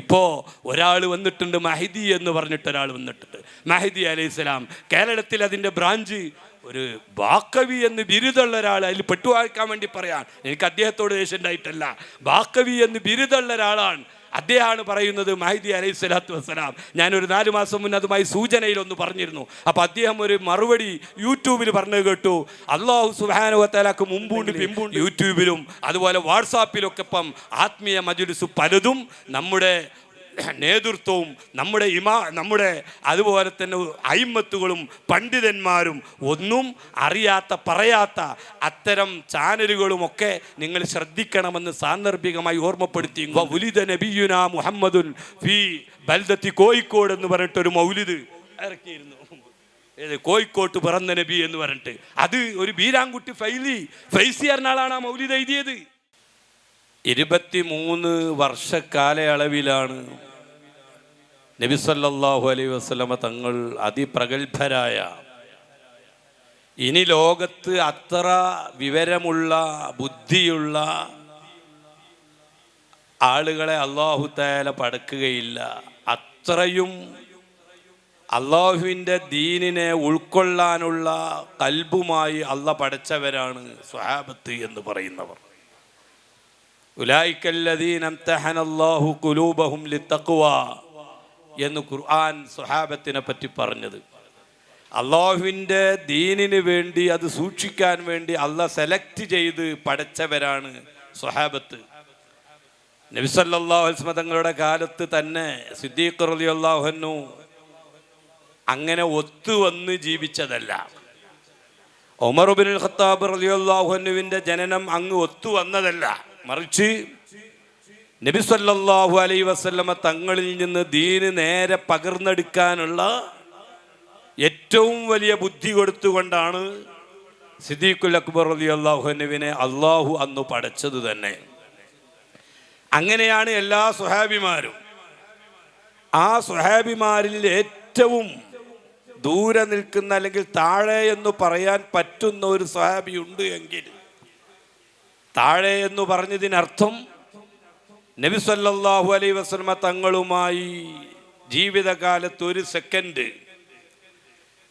ഇപ്പോൾ ഒരാൾ വന്നിട്ടുണ്ട്, മഹദി എന്ന് പറഞ്ഞിട്ട് ഒരാൾ വന്നിട്ടുണ്ട്. മഹദി അലൈഹിസ്സലാം കേരളത്തിൽ അതിൻ്റെ ബ്രാഞ്ച് ഒരു ബാക്കവി എന്ന് ബിരുദമുള്ള ഒരാൾ, അതിൽ പെട്ടുവാക്കാൻ വേണ്ടി പറയാൻ എനിക്ക് അദ്ദേഹത്തോട് ദേഷ്യം ഉണ്ടായിട്ടല്ല, ബാക്കവി എന്ന് ബിരുദമുള്ള ഒരാളാണ്. അദ്ദേഹമാണ് പറയുന്നത് മഹദി അലൈഹി സ്വലാത്തു വസ്സലാം. ഞാനൊരു 4 മാസം മുന്നേ അതുമായി സൂചനയിലൊന്ന് പറഞ്ഞിരുന്നു. അപ്പോൾ അദ്ദേഹം ഒരു മറുപടി യൂട്യൂബിൽ പറഞ്ഞത് കേട്ടു. അല്ലാഹു സുബ്ഹാനഹു വ തആലക്ക് മുമ്പുണ്ട് പിമ്പുണ്ട്. യൂട്യൂബിലും അതുപോലെ വാട്സാപ്പിലൊക്കെ ഇപ്പം ആത്മീയ മജ്‌ലിസ് പലതും നമ്മുടെ നേതൃത്വവും നമ്മുടെ അതുപോലെ തന്നെ അയിമ്മത്തുകളും പണ്ഡിതന്മാരും ഒന്നും അറിയാത്ത പറയാത്ത അത്തരം ചാനലുകളുമൊക്കെ നിങ്ങൾ ശ്രദ്ധിക്കണമെന്ന് സാന്ദർഭികമായി ഓർമ്മപ്പെടുത്തി. വഉലിദ നബിയുനാ മുഹമ്മദുൻ ഫി ബൽദത്തി കോഴിക്കോട് എന്ന് പറഞ്ഞിട്ടൊരു മൗലിദ് ഇറക്കിയിരുന്നു. കോഴിക്കോട്ട് പിറന്ന നബി എന്ന് പറഞ്ഞിട്ട് അത് ഒരു ബീരാൻകുട്ടി ഫൈസി എറണാളാണ് ആ മൗലിദ് എഴുതിയത്. 23 വർഷക്കാലയളവിലാണ് നബി സല്ലല്ലാഹു അലൈഹി വസല്ലമ തങ്ങൾ അതിപ്രഗത്ഭരായ, ഇനി ലോകത്ത് അത്ര വിവരമുള്ള ബുദ്ധിയുള്ള ആളുകളെ അല്ലാഹു തആല പടക്കുകയില്ല, അത്രയും അല്ലാഹുവിൻ്റെ ദീനിനെ ഉൾക്കൊള്ളാനുള്ള കൽബുമായി അല്ലാഹ് പടച്ചവരാണ് സ്വഹാബത്ത് എന്ന് പറയുന്നവർ. ഉലൈകല്ലദീന ഇംതഹനല്ലാഹു ഖുലൂബഹും ലിത്തഖ്വ എന്ന് ഖുർആൻ സ്വഹാബത്തിനെ പറ്റി പറഞ്ഞത്. അല്ലാഹുവിൻ്റെ ദീനിന് വേണ്ടി, അത് സൂക്ഷിക്കാൻ വേണ്ടി അല്ലാഹ് സെലക്ട് ചെയ്ത് പടച്ചവരാണ് സ്വഹാബത്ത്. നബി സല്ലല്ലാഹു അലൈഹി വസല്ലം തങ്ങളുടെ കാലത്ത് തന്നെ സിദ്ദീഖ് റളിയല്ലാഹു അൻഹു അങ്ങനെ ഒത്തുവന്ന് ജീവിച്ചതല്ല. ഉമർ ഇബ്നുൽ ഖത്താബ് റളിയല്ലാഹു അൻഹുവിൻ്റെ ജനനം അങ്ങ് ഒത്തുവന്നതല്ല, മറിച്ച് നബി സല്ലല്ലാഹു അലൈഹി വസല്ലമ തങ്ങളിൽ നിന്ന് ദീന് നേരെ പകർന്നെടുക്കാനുള്ള ഏറ്റവും വലിയ ബുദ്ധി കൊടുത്തുകൊണ്ടാണ് സിദ്ദീഖുൽ അക്ബർ റളിയല്ലാഹു അൻഹുവിനെ അല്ലാഹു അന്ന് പടച്ചത് തന്നെ. അങ്ങനെയാണ് എല്ലാ സ്വഹാബിമാരും. ആ സ്വഹാബിമാരിൽ ഏറ്റവും ദൂരെ നിൽക്കുന്ന, അല്ലെങ്കിൽ താഴെ എന്ന് പറയാൻ പറ്റുന്ന ഒരു സ്വഹാബി ഉണ്ട് എങ്കിൽ, താഴെ എന്ന് പറഞ്ഞതിനർത്ഥം നബി സല്ലല്ലാഹു അലൈഹി വസല്ലമ തങ്ങളുമായി ജീവിതകാലത്ത് ഒരു സെക്കൻഡ്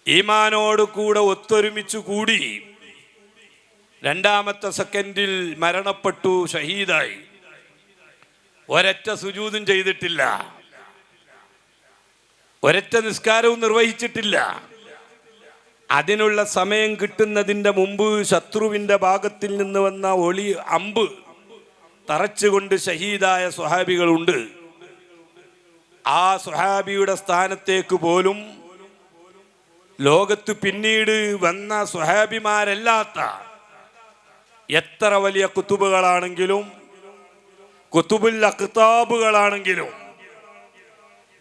ഈമാനോട് കൂടെ ഒത്തൊരുമിച്ച് കൂടി, രണ്ടാമത്തെ സെക്കൻഡിൽ മരണപ്പെട്ടു, ഷഹീദായി. ഒരൊറ്റ സുജൂദും ചെയ്തിട്ടില്ല, ഒരൊറ്റ നിസ്കാരവും നിർവഹിച്ചിട്ടില്ല. അതിനുള്ള സമയം കിട്ടുന്നതിൻ്റെ മുമ്പ് ശത്രുവിൻ്റെ ഭാഗത്തിൽ നിന്ന് വന്ന അമ്പ് തറച്ചുകൊണ്ട് ഷഹീദായ സ്വഹാബികളുണ്ട്. ആ സ്വഹാബിയുടെ സ്ഥാനത്തേക്ക് പോലും ലോകത്ത് പിന്നീട് വന്ന സ്വഹാബിമാരല്ലാത്ത എത്ര വലിയ കുത്തുബുകളാണെങ്കിലും, കുത്തുബുൽ അഖ്താബുകളാണെങ്കിലും,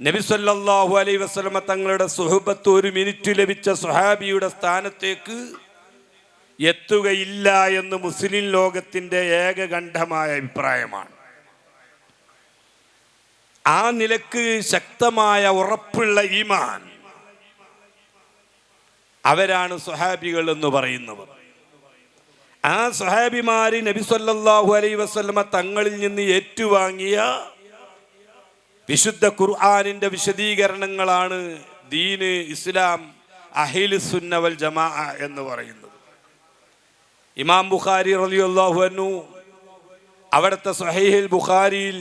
നബി സല്ലല്ലാഹു അലൈഹി വസല്ലമ തങ്ങളുടെ സുഹബത്ത് 1 മിനിറ്റ് ലഭിച്ച സ്വഹാബിയുടെ സ്ഥാനത്തേക്ക് എത്തുകയില്ല എന്ന് മുസ്ലിം ലോകത്തിൻ്റെ ഏകകണ്ഠമായ അഭിപ്രായമാണ്. ആ നിലക്ക് ശക്തമായ ഉറപ്പുള്ള ഈമാൻ, അവരാണ് സ്വഹാബികൾ എന്ന് പറയുന്നവർ. ആ സ്വഹാബിമാര് നബി സല്ലല്ലാഹു അലൈഹി വസല്ലമ തങ്ങളിൽ നിന്ന് ഏറ്റുവാങ്ങിയ വിശുദ്ധ ഖുർആനിൻ്റെ വിശദീകരണങ്ങളാണ് ദീന്, ഇസ്ലാം, അഹ്ലുസ് സുന്ന വൽ ജമാഅ എന്ന് പറയുന്നത്. ഇമാം ബുഖാരി റളിയല്ലാഹു അൻഹു അവിടുത്തെ സ്വഹീഹുൽ ബുഖാരിയിൽ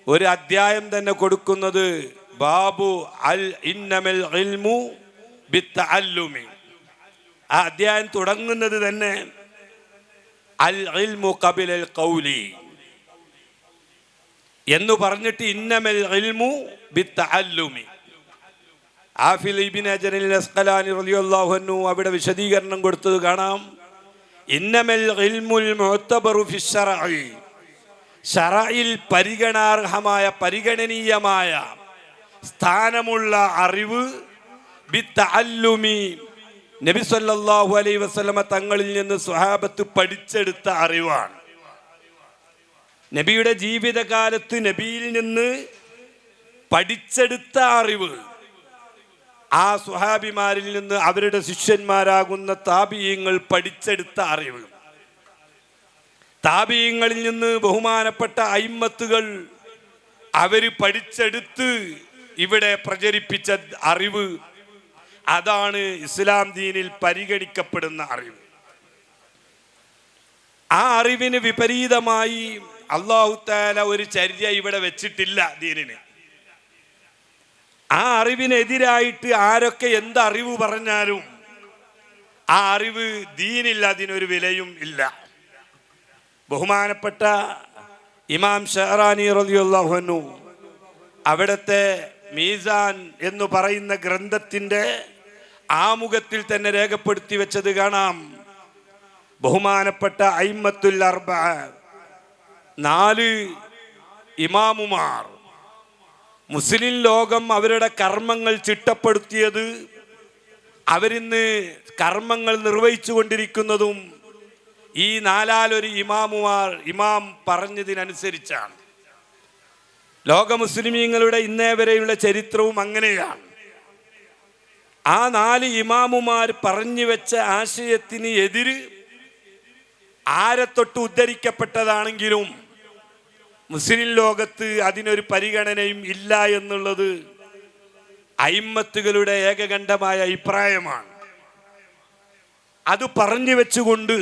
ഒരു അധ്യായം തന്നെ കൊടുക്കുന്നത് ബാബു അൽ ഇന്നമൽ ഇൽമു ബിത്തഅല്ലുമി. ആ അധ്യായം തുടങ്ങുന്നത് തന്നെ അൽ ഇൽമു ഖബിലൽ ഖൗലി എന്ന് പറഞ്ഞിട്ട് ഇന്നമൽ ഇൽമു ബിത്തഅല്ലുമി. ആഫിൽ ഇബ്നു ഹജറിൽ അസ്ഖലാനി റളിയല്ലാഹു അൻഹു അവിടെ വിശദീകരണം കൊടുത്തത് കാണാം. ഇന്നമൽ ഇൽമുൽ മുഅ്തബറു ഫി ശറഇ, ശറഇൽ പരിഗണനാർഹമായ, പരിഗണനീയമായ സ്ഥാനമുള്ള അറിവ് ബിത്തഅല്ലുമി, നബി സല്ലല്ലാഹു അലൈഹി വസല്ലമ തങ്ങളിൽ നിന്ന് സ്വഹാബത്ത് പഠിച്ചെടുത്ത അറിവാണ്. നബിയുടെ ജീവിതകാലത്ത് നബിയിൽ നിന്ന് പഠിച്ചെടുത്ത അറിവ്, ആ സ്വഹാബിമാരിൽ നിന്ന് അവരുടെ ശിഷ്യന്മാരാകുന്ന താബിഈങ്ങൾ പഠിച്ചെടുത്ത അറിവ്, താബിഈങ്ങളിൽ നിന്ന് ബഹുമാനപ്പെട്ട അയിമ്മത്തുകൾ അവര് പഠിച്ചെടുത്ത് ഇവിടെ പ്രചരിപ്പിച്ച അറിവ്, അതാണ് ഇസ്ലാം ദീനിൽ പരിഗണിക്കപ്പെടുന്ന അറിവ്. ആ അറിവിന് വിപരീതമായി അല്ലാഹു തആല ഒരു ചര്യ ഇവിടെ വെച്ചിട്ടില്ല ദീനിന്. ആ അറിവിനെതിരായിട്ട് ആരൊക്കെ എന്തറിവ് പറഞ്ഞാലും ആ അറിവ് ദീനിൽ അതിനൊരു വിലയും ഇല്ല. ബഹുമാനപ്പെട്ട ഇമാം ഷഹറാനി റളിയല്ലാഹു അൻഹു അവിടുത്തെ മീസാൻ എന്ന് പറയുന്ന ഗ്രന്ഥത്തിൻ്റെ ആമുഖത്തിൽ തന്നെ രേഖപ്പെടുത്തി വെച്ചത് കാണാം. ബഹുമാനപ്പെട്ട അയിമ്മത്തുൽ അർബഅ, 4 ഇമാമുമാർ, മുസ്ലിം ലോകം അവരുടെ കർമ്മങ്ങൾ ചിട്ടപ്പെടുത്തിയത്, അവരിന്ന് കർമ്മങ്ങൾ നിർവഹിച്ചു കൊണ്ടിരിക്കുന്നതും ഈ 4 ഇമാം പറഞ്ഞതിനനുസരിച്ചാണ്. ലോക മുസ്ലിമീങ്ങളുടെ ഇന്നേ വരെയുള്ള ചരിത്രവും അങ്ങനെയാണ്. ആ 4 ഇമാമുമാർ പറഞ്ഞു വെച്ച ആശയത്തിന് എതിര് ആരെ തൊട്ട് ഉദ്ധരിക്കപ്പെട്ടതാണെങ്കിലും മുസ്ലിം ലോകത്ത് അതിനൊരു പരിഗണനയും ഇല്ല എന്നുള്ളത് അയിമ്മത്തുകളുടെ ഏകകണ്ഠമായ അഭിപ്രായമാണ്. അത് പറഞ്ഞു വെച്ചുകൊണ്ട്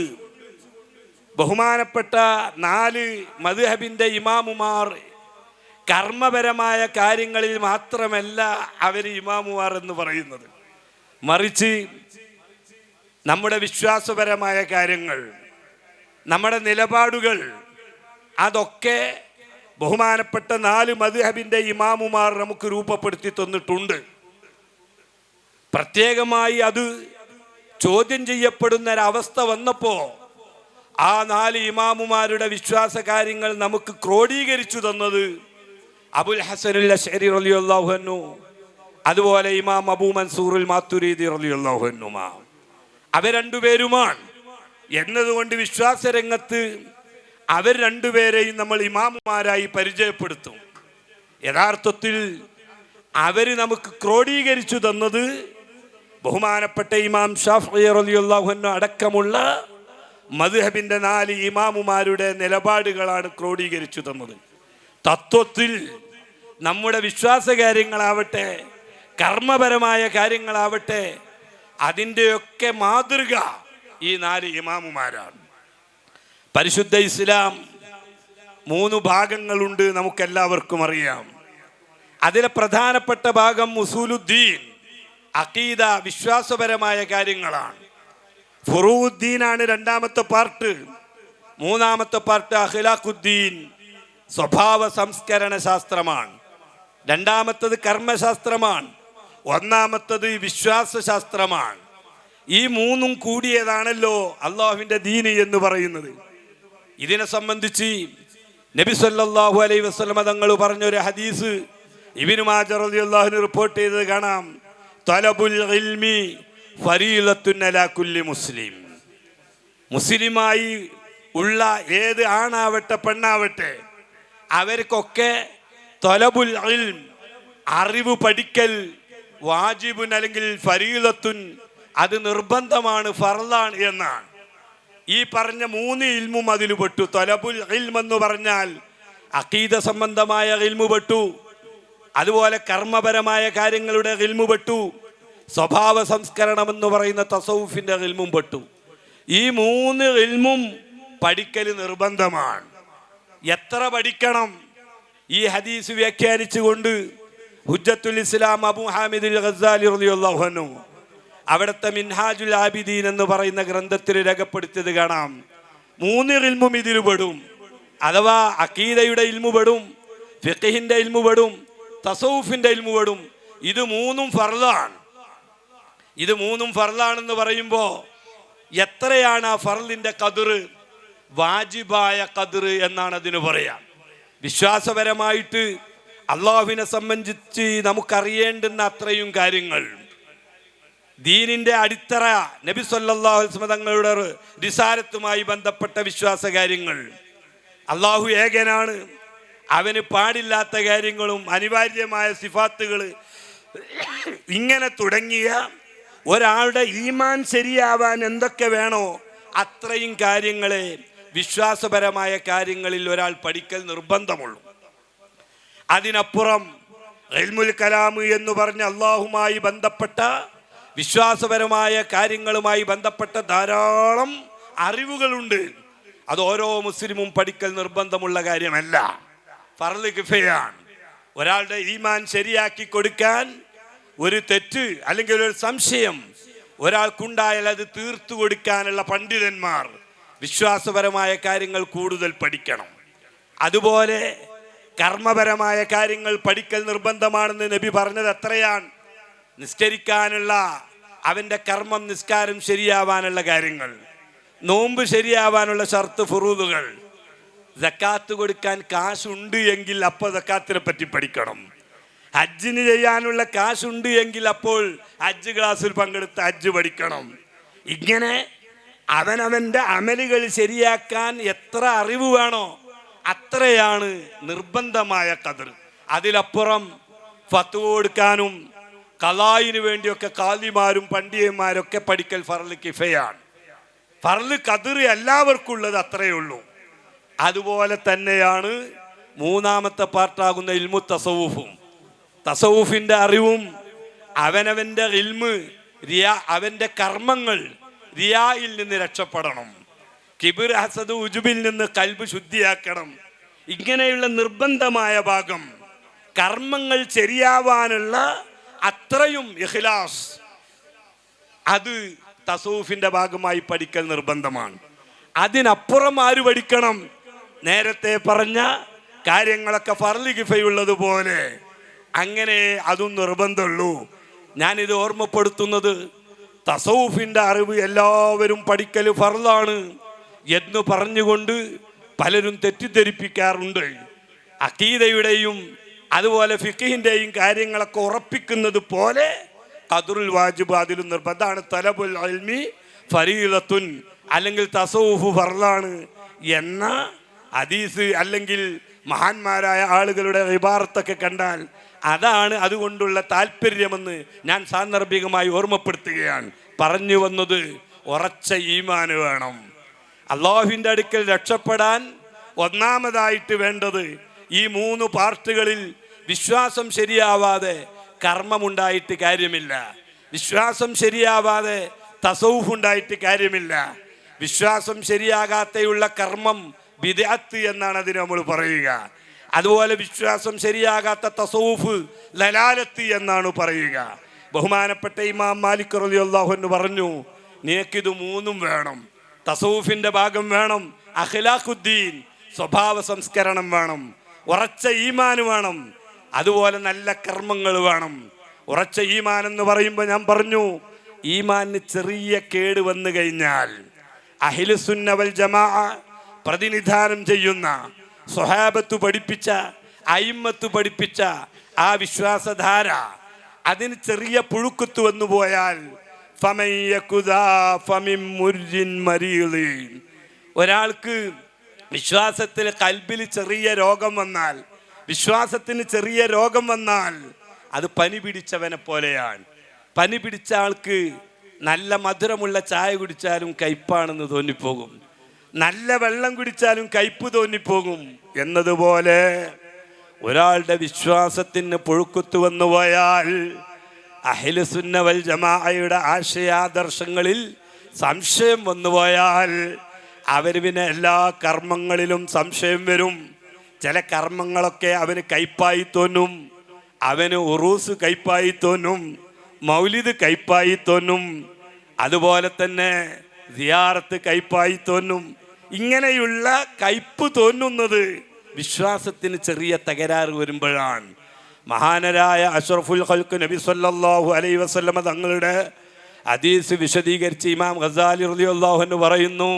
ബഹുമാനപ്പെട്ട 4 മദ്ഹബിന്റെ ഇമാമുമാർ കർമ്മപരമായ കാര്യങ്ങളിൽ മാത്രമല്ല അവർ ഇമാമുമാർ എന്ന് പറയുന്നത്, മറിച്ച് നമ്മുടെ വിശ്വാസപരമായ കാര്യങ്ങൾ, നമ്മുടെ നിലപാടുകൾ, അതൊക്കെ ബഹുമാനപ്പെട്ട 4 മദ്ഹബിന്റെ ഇമാമുമാർ നമുക്ക് രൂപപ്പെടുത്തി തന്നിട്ടുണ്ട്. പ്രത്യേകമായി അത് ചോദ്യം ചെയ്യപ്പെടുന്ന ഒരവസ്ഥ വന്നപ്പോൾ ആ 4 ഇമാമുമാരുടെ വിശ്വാസ കാര്യങ്ങൾ നമുക്ക് ക്രോഡീകരിച്ചു തന്നത് അബുൽ ഹസനുൽ അശ്അരി റളിയല്ലാഹു അൻഹു, അതുപോലെ ഇമാം അബൂ മൻസൂറുൽ മാതുരീദി റളിയല്ലാഹു അൻഹുമാ, അവർ രണ്ടുപേരുമാണ്. എന്നതുകൊണ്ട് വിശ്വാസ രംഗത്ത് അവർ രണ്ടുപേരെയും നമ്മൾ ഇമാമുമാരായി പരിചയപ്പെടുത്തും. യഥാർത്ഥത്തിൽ അവർ നമുക്ക് ക്രോഡീകരിച്ചു തന്നത് ബഹുമാനപ്പെട്ട ഇമാം ഷാഫിഈ റളിയല്ലാഹു അൻഹു അടക്കമുള്ള മദ്ഹബിന്റെ 4 ഇമാമുമാരുടെ നിലപാടുകളാണ് ക്രോഡീകരിച്ചു തന്നത്. തത്വത്തിൽ നമ്മുടെ വിശ്വാസ കാര്യങ്ങളാവട്ടെ, കർമ്മപരമായ കാര്യങ്ങളാവട്ടെ, അതിൻ്റെയൊക്കെ മാതൃക ഈ 4 ഇമാമുമാരാണ്. പരിശുദ്ധ ഇസ്ലാം 3 ഭാഗങ്ങളുണ്ട്, നമുക്കെല്ലാവർക്കും അറിയാം. അതിലെ പ്രധാനപ്പെട്ട ഭാഗം ഉസൂലുദ്ദീൻ, അഖീദ, വിശ്വാസപരമായ കാര്യങ്ങളാണ്. ഫുറൂഉദ്ദീനാണ് 2ാമത്തെ പാർട്ട്. 3ാമത്തെ പാർട്ട് അഖ്ലാഖുദ്ദീൻ, സ്വഭാവ സംസ്കരണ ശാസ്ത്രമാണ്. 2ാമത്തത് കർമ്മശാസ്ത്രമാണ്. 1ാമത്തത് വിശ്വാസ ശാസ്ത്രമാണ്. ഈ 3ഉം കൂടിയതാണല്ലോ അള്ളാഹുവിൻ്റെ ദീന് എന്ന് പറയുന്നത്. ഇതിനെ സംബന്ധിച്ച് നബി സല്ലല്ലാഹു അലൈഹി വസല്ലം തങ്ങൾ പറഞ്ഞൊരു ഹദീസ് ഇബ്നു മാജ റളിയല്ലാഹു അൻഹു റിപ്പോർട്ട് ചെയ്തത് കാണാം. തലബുൽ ഇൽമി ഫരീളത്തുൻ അലാ കുല്ലി മുസ്ലിം. മുസ്ലിമായി ഉള്ള ഏത് ആണാവട്ടെ പെണ്ണാവട്ടെ അവർക്കൊക്കെ തലബുൽ ഇൽം, അറിവ് പഠിക്കൽ, വാജിബുൻ അല്ലെങ്കിൽ ഫരീളത്തുൻ, അത് നിർബന്ധമാണ്, ഫർളാണ് എന്നാണ്. ഈ പറഞ്ഞ 3 ഇൽമും അതിൽ പെട്ടു. തലബുൽ ഇൽം എന്ന് പറഞ്ഞാൽ അഖീദ സംബന്ധമായ ഇൽമു പെട്ടു, അതുപോലെ കർമ്മപരമായ കാര്യങ്ങളുടെ ഇൽമു പെട്ടു, സ്വഭാവ സംസ്കരണം എന്ന് പറയുന്ന തസവുഫിന്റെ ഇൽമും പെട്ടു. ഈ 3 ഇൽമും പഠിക്കൽ നിർബന്ധമാണ്. എത്ര പഠിക്കണം? ഈ ഹദീസ് വ്യാഖ്യാനിച്ചുകൊണ്ട് ഹുജ്ജത്തുൽ ഇസ്ലാം അബൂ ഹാമിദുൽ ഗസാലി റളിയല്ലാഹു അൻഹു അവിടുത്തെ മിൻഹാജുൽ ആബിദീൻ എന്ന് പറയുന്ന ഗ്രന്ഥത്തിൽ രേഖപ്പെടുത്തിയത് കാണാം. 3 ഇൽമും ഇതിൽ പെടും. അഥവാ അഖീദയുടെ ഇൽമു പെടും, ഫിഖ്ഹിന്റെ ഇൽമു പെടും, തസവുഫിന്റെ ഇൽമു പെടും. ഇത് 3ഉം ഫർളാണ്. ഇത് 3ഉം ഫർളാണെന്ന് പറയുമ്പോൾ എത്രയാണ് ആ ഫർളിന്റെ ഖദർ? വാജിബായ ഖദർ എന്നാണ് അതിന് പറയാം. വിശ്വാസപരമായിട്ട് അള്ളാഹുവിനെ സംബന്ധിച്ച് നമുക്കറിയേണ്ടുന്ന അത്രയും കാര്യങ്ങൾ, ദീനിന്റെ അടിത്തറ, നബി സല്ലല്ലാഹു അലൈഹി വസല്ലം തങ്ങളുടെ റിസാലത്തുമായി ബന്ധപ്പെട്ട വിശ്വാസ കാര്യങ്ങൾ, അള്ളാഹു ഏകനാണ്, അവന് പാടില്ലാത്ത കാര്യങ്ങളും അനിവാര്യമായ സിഫാത്തുകൾ, ഇങ്ങനെ തുടങ്ങിയ ഒരാളുടെ ഈമാൻ ശരിയാവാൻ എന്തൊക്കെ വേണോ അത്രയും കാര്യങ്ങളെ വിശ്വാസപരമായ കാര്യങ്ങളിൽ ഒരാൾ പഠിക്കൽ നിർബന്ധമുള്ളൂ. അതിനപ്പുറം ഇൽമുൽ കലാം എന്ന് പറഞ്ഞ അള്ളാഹുമായി ബന്ധപ്പെട്ട വിശ്വാസപരമായ കാര്യങ്ങളുമായി ബന്ധപ്പെട്ട ധാരാളം അറിവുകളുണ്ട്. അത് ഓരോ മുസ്ലിമും പഠിക്കൽ നിർബന്ധമുള്ള കാര്യമല്ല, ഫർള് കിഫയാണ്. ഒരാളുടെ ഈമാൻ ശരിയാക്കി കൊടുക്കാൻ ഒരു തെറ്റ് അല്ലെങ്കിൽ ഒരു സംശയം ഒരാൾക്കുണ്ടായാൽ അത് തീർത്തു കൊടുക്കാനുള്ള പണ്ഡിതന്മാർ വിശ്വാസപരമായ കാര്യങ്ങൾ കൂടുതൽ പഠിക്കണം. അതുപോലെ കർമ്മപരമായ കാര്യങ്ങൾ പഠിക്കൽ നിർബന്ധമാണെന്ന് നബി പറഞ്ഞത് എത്രയാണ്? നിസ്കരിക്കാനുള്ള അവൻ്റെ കർമ്മം, നിസ്കാരം ശരിയാവാനുള്ള കാര്യങ്ങൾ, നോമ്പ് ശരിയാവാനുള്ള ഷർത്ത് ഫുറൂദുകൾ, സക്കാത്ത് കൊടുക്കാൻ കാശുണ്ട് എങ്കിൽ അപ്പോൾ സക്കാത്തിനെ പറ്റി പഠിക്കണം. ഹജ്ജിന് ചെയ്യാനുള്ള കാശുണ്ട് എങ്കിൽ അപ്പോൾ ഹജ്ജ് ക്ലാസ്സിൽ പങ്കെടുത്ത് ഹജ്ജ് പഠിക്കണം. ഇങ്ങനെ അവനവൻ്റെ അമലുകൾ ശരിയാക്കാൻ എത്ര അറിവ് വേണോ അത്രയാണ് നിർബന്ധമായ ഖദർ. അതിലപ്പുറം ഫത്വ കൊടുക്കാനും ഖളായിന് വേണ്ടിയൊക്കെ ഖാദിമാരും പണ്ഡിതന്മാരൊക്കെ പഠിക്കൽ ഫർള് കിഫയാണ്. ഫർള് ഖദർ എല്ലാവർക്കും ഉള്ളത് അത്രയേ ഉള്ളൂ. അതുപോലെ തന്നെയാണ് മൂന്നാമത്തെ പാർട്ടാകുന്ന ഇൽമു തസവൂഫും. തസവൂഫിൻ്റെ അറിവും അവനവൻ്റെ ഇൽമ്, അവൻ്റെ കർമ്മങ്ങൾ റിയായിൽ നിന്ന് രക്ഷപ്പെടണം, കിബിർ ഹസദ് ഉജുബിൽ നിന്ന് കൽബ് ശുദ്ധിയാക്കണം. ഇങ്ങനെയുള്ള നിർബന്ധമായ ഭാഗം, കർമ്മങ്ങൾ ശരിയാവാനുള്ള അത്രയും ഇഖ്ലാസ്, അത് തസവൂഫിൻ്റെ ഭാഗമായി പഠിക്കൽ നിർബന്ധമാണ്. അതിനപ്പുറം ആര് പഠിക്കണം? നേരത്തെ പറഞ്ഞ കാര്യങ്ങളൊക്കെ ഫർള് കിഫയുള്ളതുപോലെ അങ്ങനെ അതും നിർബന്ധമുള്ളൂ. ഞാനിത് ഓർമ്മപ്പെടുത്തുന്നത് തസവൂഫിൻ്റെ അറിവ് എല്ലാവരും പഠിക്കൽ ഫർളാണ് എന്ന് പറഞ്ഞുകൊണ്ട് പലരും തെറ്റിദ്ധരിപ്പിക്കാറുണ്ട്. അഖീദയുടെയും അതുപോലെ ഫിഖിഹിൻ്റെയും കാര്യങ്ങളൊക്കെ ഉറപ്പിക്കുന്നത് പോലെ ഖദ്റുൽ വാജിബ് അതിലും നിർബന്ധമാണ്. തലബുൽ ഇൽമി ഫരീളത്തുൻ, അല്ലെങ്കിൽ തസവൂഫ് ഫർളാണ് എന്ന ഹദീസ് അല്ലെങ്കിൽ മഹാന്മാരായ ആളുകളുടെ ഇബാറത്തൊക്കെ കണ്ടാൽ അതാണ് അതുകൊണ്ടുള്ള താല്പര്യമെന്ന് ഞാൻ സാന്ദർഭികമായി ഓർമ്മപ്പെടുത്തുകയാണ്. പറഞ്ഞു വന്നത് ഉറച്ച ഈമാന് വേണം. അള്ളാഹുവിൻ്റെ അടുക്കൽ രക്ഷപ്പെടാൻ ഒന്നാമതായിട്ട് വേണ്ടത് ഈ 3 പാർട്ടുകളിൽ വിശ്വാസം ശരിയാവാതെ കർമ്മമുണ്ടായിട്ട് കാര്യമില്ല, വിശ്വാസം ശരിയാവാതെ തസവൂഫ് ഉണ്ടായിട്ട് കാര്യമില്ല. വിശ്വാസം ശരിയാകാതെയുള്ള കർമ്മം ബിദ്അത്ത് എന്നാണ് അതിന് നമ്മൾ പറയുക. അതുപോലെ വിശ്വാസം ശരിയാകാത്ത തസവൂഫ് ലലാലത്ത് എന്നാണ് പറയുക. ബഹുമാനപ്പെട്ട ഇമാം മാലിക് റളിയല്ലാഹു അൻഹു പറഞ്ഞു, നിനക്കിത് 3 വേണം. തസവൂഫിൻ്റെ ഭാഗം വേണം, അഖ്ലാഖുദ്ദീൻ സ്വഭാവ സംസ്കരണം വേണം, ഉറച്ച ഈമാൻ വേണം, അതുപോലെ നല്ല കർമ്മങ്ങൾ വേണം. ഉറച്ച ഈമാൻ എന്ന് പറയുമ്പോൾ ഞാൻ പറഞ്ഞു, ഈമാനിന് ചെറിയ കേട് വന്നു കഴിഞ്ഞാൽ അഹ്ലുസുന്ന വൽ ജമാഅ പ്രതിനിധാനം ചെയ്യുന്ന സ്വഹാബത്ത് പഠിപ്പിച്ച, അയിമ്മത്ത് പഠിപ്പിച്ച ആ വിശ്വാസധാര അതിന് ചെറിയ പുഴുക്കുത്ത് വന്നു പോയാൽ ഒരാൾക്ക് വിശ്വാസത്തിൽ കൽബിൽ ചെറിയ രോഗം വന്നാൽ, വിശ്വാസത്തിന് ചെറിയ രോഗം വന്നാൽ അത് പനി പിടിച്ചവനെ പോലെയാണ്. പനി പിടിച്ച ആൾക്ക് നല്ല മധുരമുള്ള ചായ കുടിച്ചാലും കയ്പാണെന്ന് തോന്നിപ്പോകും, നല്ല വെള്ളം കുടിച്ചാലും കയ്പ് തോന്നിപ്പോകും എന്നതുപോലെ ഒരാളുടെ വിശ്വാസത്തിന് പുഴുക്കുത്തു വന്നു പോയാൽ അഹ്ലുസുന്ന വൽ ജമാഅയുടെ ആശയാദർശങ്ങളിൽ സംശയം വന്നുപോയാൽ അവർ പിന്നെ എല്ലാ കർമ്മങ്ങളിലും സംശയം വരും. ചില കർമ്മങ്ങളൊക്കെ അവന് കയ്പായി തോന്നും, അവന് ഉറൂസ് കയ്പായി തോന്നും, മൗലിദ് കയ്പായി തോന്നും, അതുപോലെ തന്നെ സിയാറത്ത് കയ്പായി തോന്നും. ഇങ്ങനെയുള്ള കയ്പ് തോന്നുന്നത് വിശ്വാസത്തിന് ചെറിയ തകരാറ് വരുമ്പോഴാണ്. മഹാനരായ അഷ്റഫുൽ ഖൽഖ് നബി സല്ലല്ലാഹു അലൈഹി വസല്ലമ തങ്ങളുടെ ഹദീസ് വിശദീകരിച്ച് ഇമാം ഗസാലി റളിയല്ലാഹു അൻഹു പറയുന്നു,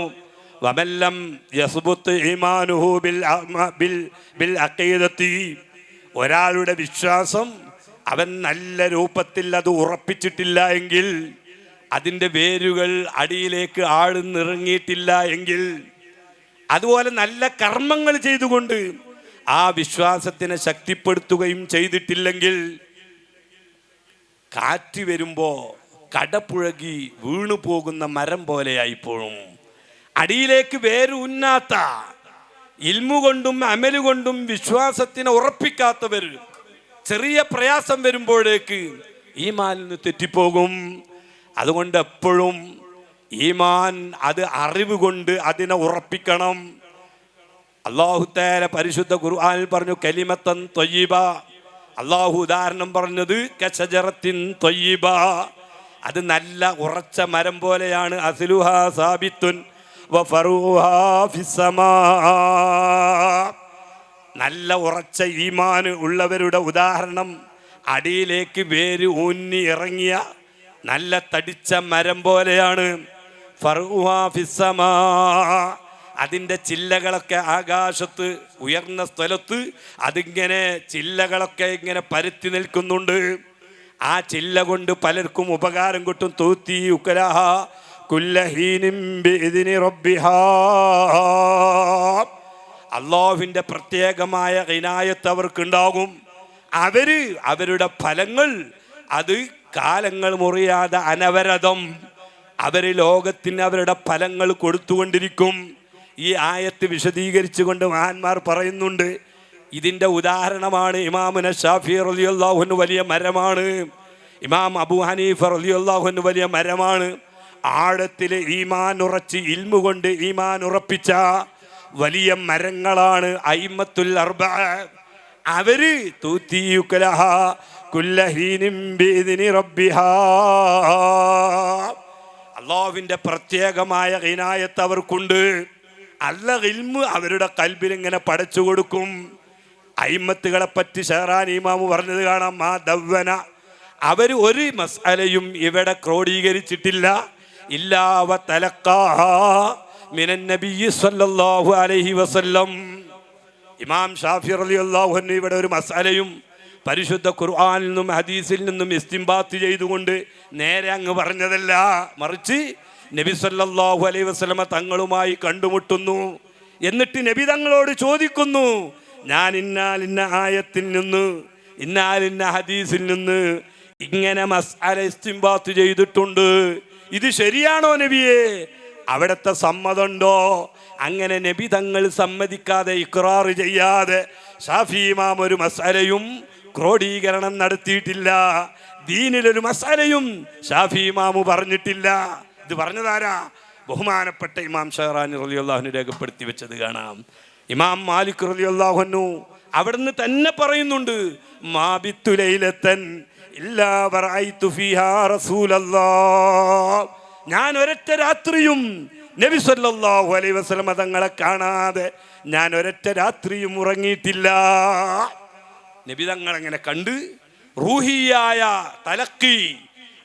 വമല്ലം യസ്ബുത്ത് ഈമാനുഹു ബിൽ അഖീദത്തി, ഒരാളുടെ വിശ്വാസം അവൻ നല്ല രൂപത്തിൽ അത് ഉറപ്പിച്ചിട്ടില്ല എങ്കിൽ, അതിൻ്റെ വേരുകൾ അടിയിലേക്ക് ആഴ്ന്നിറങ്ങിയിട്ടില്ല എങ്കിൽ, അതുപോലെ നല്ല കർമ്മങ്ങൾ ചെയ്തുകൊണ്ട് ആ വിശ്വാസത്തിനെ ശക്തിപ്പെടുത്തുകയും ചെയ്തിട്ടില്ലെങ്കിൽ, കാറ്റ് വരുമ്പോൾ കടപുഴകി വീണു പോകുന്ന മരം പോലെയായിപ്പോഴും. അടിയിലേക്ക് വേര് ഉന്നാത്ത, ഇൽമു കൊണ്ടും അമല് കൊണ്ടും വിശ്വാസത്തിനെ ഉറപ്പിക്കാത്തവർ ചെറിയ പ്രയാസം വരുമ്പോഴേക്ക് ഈമാനിൽ നിന്ന് തെറ്റിപ്പോകും. അതുകൊണ്ട് എപ്പോഴും ഈമാൻ അത് അറിവ് കൊണ്ട് അതിനെ ഉറപ്പിക്കണം. അല്ലാഹു തആല പരിശുദ്ധ ഖുർആനിൽ പറഞ്ഞു കലിമത്തൻ ത്വയ്യിബ. അല്ലാഹു ഉദാഹരണം പറഞ്ഞത് കശജറത്തിൻ ത്വയ്യിബ, അത് നല്ല ഉറച്ച മരം പോലെയാണ്. അസ്ലുഹാ സാബിത്തുൻ വഫറുഹാ ഫിസ്സമാ. നല്ല ഉറച്ച ഈമാൻ ഉള്ളവരുടെ ഉദാഹരണം അടിയിലേക്ക് വേര് ഊന്നി ഇറങ്ങിയ നല്ല തടിച്ച മരം പോലെയാണ്. ഫറുഹാ ഫിസ്സമാ, അതിൻ്റെ ചില്ലകളൊക്കെ ആകാശത്ത് ഉയർന്ന സ്ഥലത്ത് അതിങ്ങനെ ചില്ലകളൊക്കെ ഇങ്ങനെ പരത്തി നിൽക്കുന്നുണ്ട്. ആ ചില്ല കൊണ്ട് പലർക്കും ഉപകാരം കിട്ടും. തൂത്തി ഉക്കലഹ കുല്ലഹീനിൻ ബിഇദ്നി റബ്ബിഹാ. അല്ലാഹുവിൻ്റെ പ്രത്യേകമായ ഇനായത്ത് അവർക്കുണ്ടാകും. അവരുടെ ഫലങ്ങൾ അത് കാലങ്ങൾ മുറിയാതെ അനവരതം ലോകത്തിന് അവരുടെ ഫലങ്ങൾ കൊടുത്തുകൊണ്ടിരിക്കും. ഈ ആയത്ത് വിശദീകരിച്ചുകൊണ്ട് മഹാന്മാർ പറയുന്നുണ്ട്. ഇതിൻ്റെ ഉദാഹരണമാണ് ഇമാമുന ഷാഫി റളിയല്ലാഹു അൻഹു വലിയ മരമാണ്. ഇമാം അബൂ ഹനീഫ റളിയല്ലാഹു അൻഹു വലിയ മരമാണ്. ആഴത്തിൽ ഈമാൻ ഉറച്ച് ഇൽമു കൊണ്ട് ഈമാൻ ഉറപ്പിച്ച വലിയ മരങ്ങളാണ് അയിമ്മത്തുൽ അർബഅ. അവര് തൂത്തിയുക്കലഹ കുല്ലഹീനിൻ ബിഇദ്നി റബ്ബിഹാ. അല്ലാഹുവിൻ്റെ പ്രത്യേകമായ ഇനായത്ത് അവർക്കുണ്ട്. അല്ല ഇൽമു അവരുടെ കൽബിൽ ഇങ്ങനെ പടച്ചു കൊടുക്കും. അയിമ്മത്തുകളെ പറ്റി ഷഹറാനി ഇമാമു പറഞ്ഞത് കാണാം. മാ ദവ്വന, അവർ ഒരു മസ്അലയും ഇവിടെ ക്രോഡീകരിച്ചിട്ടില്ല. ഇല്ലാ വതലഖാഹാ മിനൻ നബിയ്യി സ്വല്ലല്ലാഹു അലൈഹി വസല്ലം. ഇമാം ഷാഫി റളിയല്ലാഹു അൻഹു ഇവിടെ ഒരു മസ്അലയും പരിശുദ്ധ ഖുർആനിൽ നിന്നും ഹദീസിൽ നിന്നും ഇസ്തിംബാത്ത് ചെയ്തുകൊണ്ട് നേരെ അങ്ങ് പറഞ്ഞതല്ല, മറിച്ച് നബി സല്ലല്ലാഹു അലൈഹി വസല്ലമ തങ്ങളുമായി കണ്ടുമുട്ടുന്നു. എന്നിട്ട് നബി തങ്ങളോട് ചോദിക്കുന്നു, ഞാൻ ഇന്ന ആയത്തിൽ നിന്ന് ഇന്ന ഹദീസിൽ നിന്ന് ഇങ്ങനെ മസ്അല ഇസ്തിംബാത്ത് ചെയ്തിട്ടുണ്ട്, ഇത് ശരിയാണോ നബിയേ? അവിടുത്തെ സമ്മതമുണ്ടോ? അങ്ങനെ നബി തങ്ങൾ സമ്മതിക്കാതെ ഇഖ്റാർ ചെയ്യാതെ ഷാഫി ഇമാം ഒരു മസ്അലയും ക്രോഡീകരണം നടത്തിയിട്ടില്ല. ദീനിലൊരു മസ്അലയും ഷാഫി ഇമാമു പറഞ്ഞിട്ടില്ല. ഇത് പറഞ്ഞതാരാ? ബഹുമാനപ്പെട്ട ഇമാം ഷഹറാനി റളിയല്ലാഹു അൻഹു രേഖപ്പെടുത്തി വെച്ചത് കാണാം. ഇമാം മാലിക് റളിയല്ലാഹു അൻഹു അവിടുന്ന് തന്നെ പറയുന്നുണ്ട്, മാബിത്തു ലൈലത്തൻ ഇല്ലാ വറഅയ്തു ഫീഹാ റസൂലല്ലാഹ്. ഞാൻ ഒരൊറ്റ രാത്രിയും നബി സല്ലല്ലാഹു അലൈഹി വസല്ലം തങ്ങളെ കാണാതെ ഞാൻ ഒരൊറ്റ രാത്രിയും ഉറങ്ങിയിട്ടില്ല. നബി തങ്ങളെങ്ങനെ കണ്ട് റൂഹിയായ തലക്കി,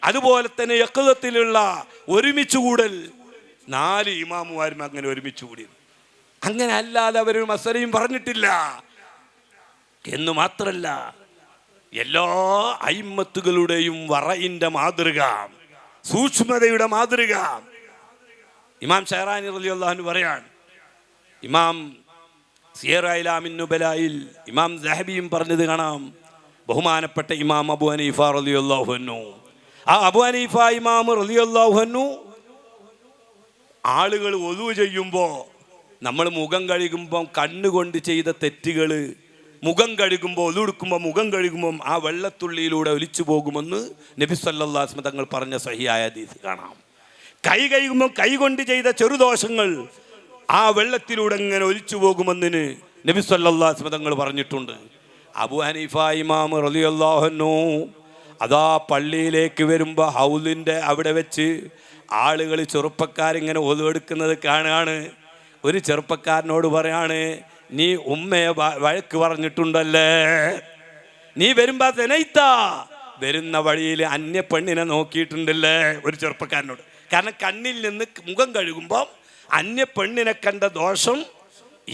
അതുപോലെ തന്നെ യഖ്ദത്തിലുള്ള ഒരുമിച്ച് കൂടൽ, 4 ഇമാമുമാരും അങ്ങനെ ഒരുമിച്ച് കൂടി. അങ്ങനെ അല്ലാതെ അവരൊരു മസലയും പറഞ്ഞിട്ടില്ല. എന്ന് മാത്രല്ല, എല്ലാ അയിമ്മത്തുകളുടെയും വറയിൻ്റെ മാതൃക, സൂക്ഷ്മതയുടെ മാതൃക ഇമാം ഷഹറാനി റളിയല്ലാഹു അൻഹു പറയാണ്. ഇമാം സിയർ അഅ്ലാമിൻ നുബലായിൽ ഇമാം ദഹബിയും പറഞ്ഞത് കാണാം. ബഹുമാനപ്പെട്ട ഇമാം അബൂ ഹനീഫ റളിയല്ലാഹു അൻഹു, ആ അബൂ ഹനീഫ ഇമാം റളിയല്ലാഹു അൻഹു ആളുകൾ ഒളു ചെയ്യുമ്പോൾ നമ്മൾ മുഖം കഴുകുമ്പം കണ്ണുകൊണ്ട് ചെയ്ത തെറ്റുകൾ മുഖം കഴുകുമ്പോൾ ഒലുടുക്കുമ്പോൾ മുഖം കഴുകുമ്പം ആ വെള്ളത്തുള്ളിയിലൂടെ ഒലിച്ചു പോകുമെന്ന് നബി സല്ലല്ലാഹു അലൈഹി വസല്ലം തങ്ങൾ പറഞ്ഞ സഹിയായ ഹദീസ് കാണാം. കൈ കഴുകുമ്പോൾ കൈ കൊണ്ട് ചെയ്ത ചെറുദോഷങ്ങൾ ആ വെള്ളത്തിലൂടെ ഇങ്ങനെ ഒലിച്ചു പോകുമെന്ന് നബി സല്ലല്ലാഹു അലൈഹി വസല്ലം തങ്ങൾ പറഞ്ഞിട്ടുണ്ട്. അബൂ ഹനീഫ ഇമാം റളിയല്ലാഹു അൻഹു അതാ പള്ളിയിലേക്ക് വരുമ്പോൾ ഹൗലിൻ്റെ അവിടെ വെച്ച് ആളുകൾ ചെറുപ്പക്കാരിങ്ങനെ ഒലുവെടുക്കുന്നത് കാണുകയാണ്. ഒരു ചെറുപ്പക്കാരനോട് പറയാണ്, നീ ഉമ്മയെ വഴക്ക് പറഞ്ഞിട്ടുണ്ടല്ലേ, നീ വരുമ്പോ തെനയിത്ത വരുന്ന വഴിയിൽ അന്യ പെണ്ണിനെ നോക്കിയിട്ടുണ്ടല്ലേ? ഒരു ചെറുപ്പക്കാരനോട്. കാരണം കണ്ണിൽ നിന്ന് മുഖം കഴുകുമ്പോൾ അന്യ പെണ്ണിനെ കണ്ട ദോഷം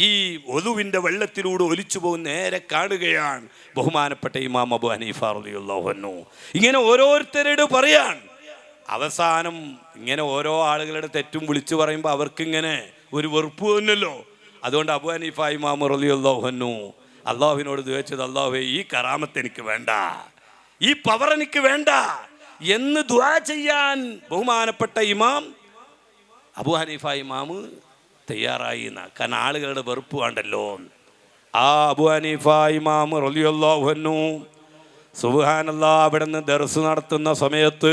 ഈ ഒലുവിൻ്റെ വെള്ളത്തിലൂടെ ഒലിച്ചു പോകുന്ന നേരെ കാണുകയാണ് ബഹുമാനപ്പെട്ട ഇമാം അബൂ ഹനീഫ റളിയല്ലാഹു അൻഹു. ഇങ്ങനെ ഓരോരുത്തരോട് പറയാൻ അവസാനം ഇങ്ങനെ ഓരോ ആളുകളുടെ തെറ്റും വിളിച്ചു പറയുമ്പോൾ അവർക്കിങ്ങനെ ഒരു വെറുപ്പ് തന്നെയല്ലോ. അതുകൊണ്ട് അബൂ ഹനീഫ ഇമാം റളിയല്ലാഹു അൻഹു അള്ളാഹുവിനോട് ചോദിച്ചത്, അള്ളാഹുവേ ഈ കറാമത്ത് എനിക്ക് വേണ്ട, ഈ പവർ എനിക്ക് വേണ്ട എന്ന് ദുആ ചെയ്യാൻ ബഹുമാനപ്പെട്ട ഇമാം അബൂ ഹനീഫ ഇമാം തയ്യാറായി എന്നാ. കാരണം ആളുകളുടെ വെറുപ്പ് വേണ്ടല്ലോ. ആ അബൂ ഹനീഫ ഇമാം റളിയല്ലാഹു അൻഹു സുബ്ഹാനല്ലാഹ് അവിടെ നിന്ന് ദർസ് നടത്തുന്ന സമയത്ത്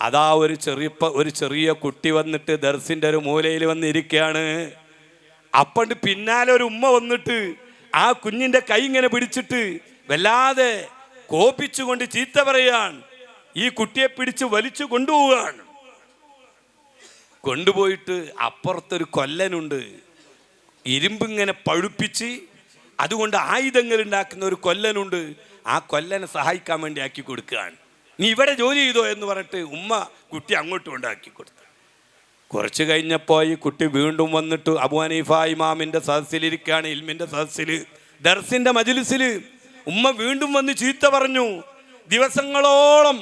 അതാ ഒരു ചെറിയ കുട്ടി വന്നിട്ട് ദർസിൻ്റെ ഒരു മൂലയിൽ വന്നിരിക്കുകയാണ്. അപ്പണ്ട് പിന്നാലെ ഒരു ഉമ്മ വന്നിട്ട് ആ കുഞ്ഞിൻ്റെ കൈ ഇങ്ങനെ പിടിച്ചിട്ട് വല്ലാതെ കോപിച്ചുകൊണ്ട് ചീത്ത പറയാൻ ഈ കുട്ടിയെ പിടിച്ച് വലിച്ചു കൊണ്ടുപോവുകയാണ്. കൊണ്ടുപോയിട്ട് അപ്പുറത്തൊരു കൊല്ലനുണ്ട്, ഇരുമ്പിങ്ങനെ പഴുപ്പിച്ച് അതുകൊണ്ട് ആയുധങ്ങൾ ഉണ്ടാക്കുന്ന ഒരു കൊല്ലനുണ്ട്. ആ കൊല്ലനെ സഹായിക്കാൻ വേണ്ടി ആക്കി കൊടുക്കുകയാണ്. നീ ഇവിടെ ജോലി ചെയ്തോ എന്ന് പറഞ്ഞിട്ട് ഉമ്മ കുട്ടി അങ്ങോട്ടും ഉണ്ടാക്കി കൊടുത്തു. കുറച്ച് കഴിഞ്ഞപ്പോൾ ഈ കുട്ടി വീണ്ടും വന്നിട്ട് അബൂ ഹനീഫ ഇമാമിൻ്റെ സദസ്സിലിരിക്കുകയാണ്, ഇൽമിൻ്റെ സദസ്സിൽ, ദർസിൻ്റെ മജ്ലിസിൽ. ഉമ്മ വീണ്ടും വന്ന് ചീത്ത പറഞ്ഞു. ദിവസങ്ങളോളം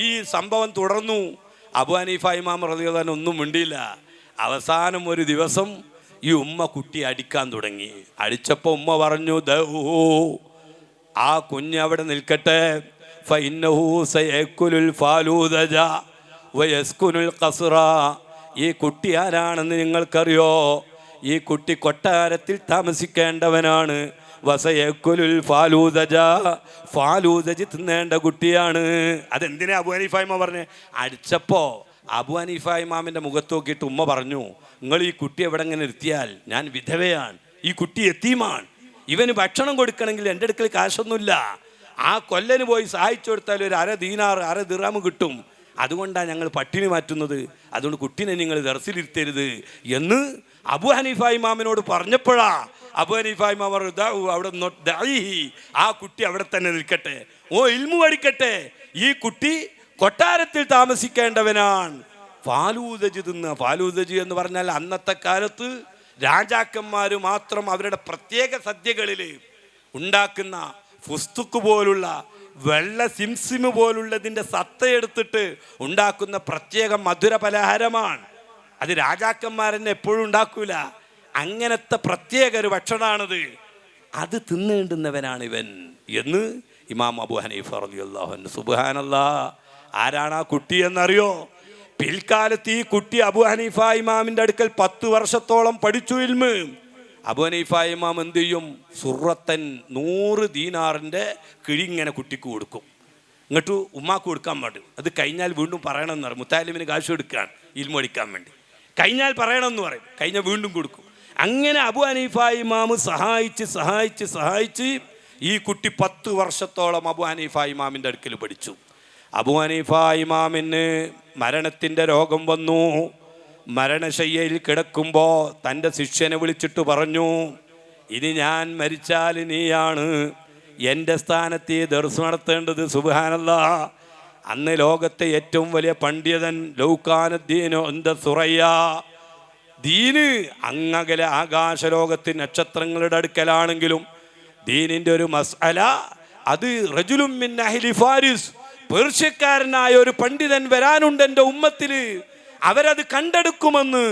ഈ സംഭവം തുടർന്നു. അബൂ ഹനീഫ ഇമാം റളിയല്ലാഹു അൻഹു ഒന്നും മിണ്ടിയില്ല. അവസാനം ഒരു ദിവസം ഈ ഉമ്മ കുട്ടി അടിക്കാൻ തുടങ്ങി. അടിച്ചപ്പോൾ ഉമ്മ പറഞ്ഞു, ആ കുഞ്ഞ് അവിടെ നിൽക്കട്ടെ, ഫഇന്നഹു സയഅകുലുൽ ഫാലൂദജ വയസ്കുനുൽ ഖസ്റ. ഈ കുട്ടി ആരാണെന്ന് നിങ്ങൾക്കറിയോ? ഈ കുട്ടി കൊട്ടാരത്തിൽ താമസിക്കേണ്ടവനാണ്. വസയകുലുൽ ഫാലൂദജ, ഫാലൂദജ് തിന്നേണ്ട കുട്ടിയാണ്. അതെന്തിനാ അബൂ ഹനീഫ ഇമാം പറഞ്ഞേ? അടിച്ചപ്പോൾ അബൂ ഹനീഫ ഇമാമിൻ്റെ മുഖത്ത് നോക്കിയിട്ട് ഉമ്മ പറഞ്ഞു, നിങ്ങൾ ഈ കുട്ടി എവിടെ ഇങ്ങനെ നിർത്തിയാൽ ഞാൻ വിധവയാണ്, ഈ കുട്ടി യതീമാണ്, ഇവന് ഭക്ഷണം കൊടുക്കണമെങ്കിൽ എൻ്റെ അടുക്കൽ കാശൊന്നുമില്ല. ആ കൊല്ലന് പോയി സഹായിച്ചു കൊടുത്താൽ ഒരു അര ദിർഹം കിട്ടും. അതുകൊണ്ടാണ് ഞങ്ങൾ പട്ടിണി മാറ്റുന്നത്. അതുകൊണ്ട് കുട്ടീനെ നിങ്ങൾ ദർസിലിരുത്തരുത് എന്ന് അബൂ ഹനീഫ ഇമാമിനോട് പറഞ്ഞപ്പോഴാ അബൂ ഹനീഫ ഇമാം അവിടെ ആ കുട്ടി അവിടെ തന്നെ നിൽക്കട്ടെ, ഇൽമു പഠിക്കട്ടെ, ഈ കുട്ടി കൊട്ടാരത്തിൽ താമസിക്കേണ്ടവനാണ്. ഫാലൂദജ് തിന്ന. ഫാലൂദജ് എന്ന് പറഞ്ഞാൽ അന്നത്തെ കാലത്ത് രാജാക്കന്മാർ മാത്രം അവരുടെ പ്രത്യേക സദ്യകളിൽ ഉണ്ടാക്കുന്ന ഫുസ്തുക്ക് പോലുള്ള വെള്ള സിംസിമ് പോലുള്ളതിൻ്റെ സത്തയെടുത്തിട്ട് ഉണ്ടാക്കുന്ന പ്രത്യേക മധുര പലഹാരമാണ്. അത് രാജാക്കന്മാരെന്നെ എപ്പോഴും ഉണ്ടാക്കൂല. അങ്ങനത്തെ പ്രത്യേക ഒരു ഭക്ഷണമാണത്. അത് തിന്നേണ്ടുന്നവനാണ് ഇവൻ എന്ന് ഇമാം അബൂ ഹനീഫ റളിയല്ലാഹു അൻഹു. സുബ്ഹാനല്ലാഹ്. ആരാണ് ആ കുട്ടി എന്നറിയോ? പിൽക്കാലത്ത് ഈ കുട്ടി അബൂ ഹനീഫ ഇമാമിൻ്റെ അടുക്കൽ 10 വർഷത്തോളം പഠിച്ചു ഇൽമ്. അബൂ ഹനീഫ ഇമാം എന്ത് ചെയ്യും? സുറത്തൻ 100 ദീനാറിൻ്റെ കിഴിങ്ങനെ കുട്ടിക്ക് കൊടുക്കും. ഇങ്ങോട്ട് ഉമ്മാക്ക് കൊടുക്കാൻ പാടും. അത് കഴിഞ്ഞാൽ വീണ്ടും പറയണമെന്ന് പറയും. മുത്താലിമിന് കാശ് കൊടുക്കുകയാണ് ഇൽമു പഠിക്കാൻ വേണ്ടി. കഴിഞ്ഞാൽ പറയണമെന്ന് പറയും. കഴിഞ്ഞാൽ വീണ്ടും കൊടുക്കും. അങ്ങനെ അബൂ ഹനീഫ ഇമാം സഹായിച്ച് ഈ കുട്ടി 10 വർഷത്തോളം അബൂ ഹനീഫ ഇമാമിൻ്റെ അടുക്കൽ പഠിച്ചു. അബൂ ഹനീഫ ഇമാമിന് മരണത്തിൻ്റെ രോഗം വന്നു. മരണശയ്യയിൽ കിടക്കുമ്പോൾ തൻ്റെ ശിഷ്യനെ വിളിച്ചിട്ട് പറഞ്ഞു, ഇനി ഞാൻ മരിച്ചാൽ നീയാണ് എൻ്റെ സ്ഥാനത്ത് ഈ ദർസ് നടത്തേണ്ടത്. സുബ്ഹാനല്ലാഹ്. അന്ന് ലോകത്തെ ഏറ്റവും വലിയ പണ്ഡിതൻ ലൗകാനദ്ദീനോ എന്ത സുറയ്യ, ദീന് അങ്ങകലെ ആകാശലോകത്ത് നക്ഷത്രങ്ങളുടെ അടുക്കലാണെങ്കിലും ദീനിൻ്റെ ഒരു മസ്അല അത് റജുലുൻ മിൻ അഹ്ലി ഫാരിസ്, പേർഷ്യക്കാരനായ ഒരു പണ്ഡിതൻ വരാനുണ്ട് എൻ്റെ ഉമ്മത്തിൽ, അവരത് കണ്ടെടുക്കുമെന്ന്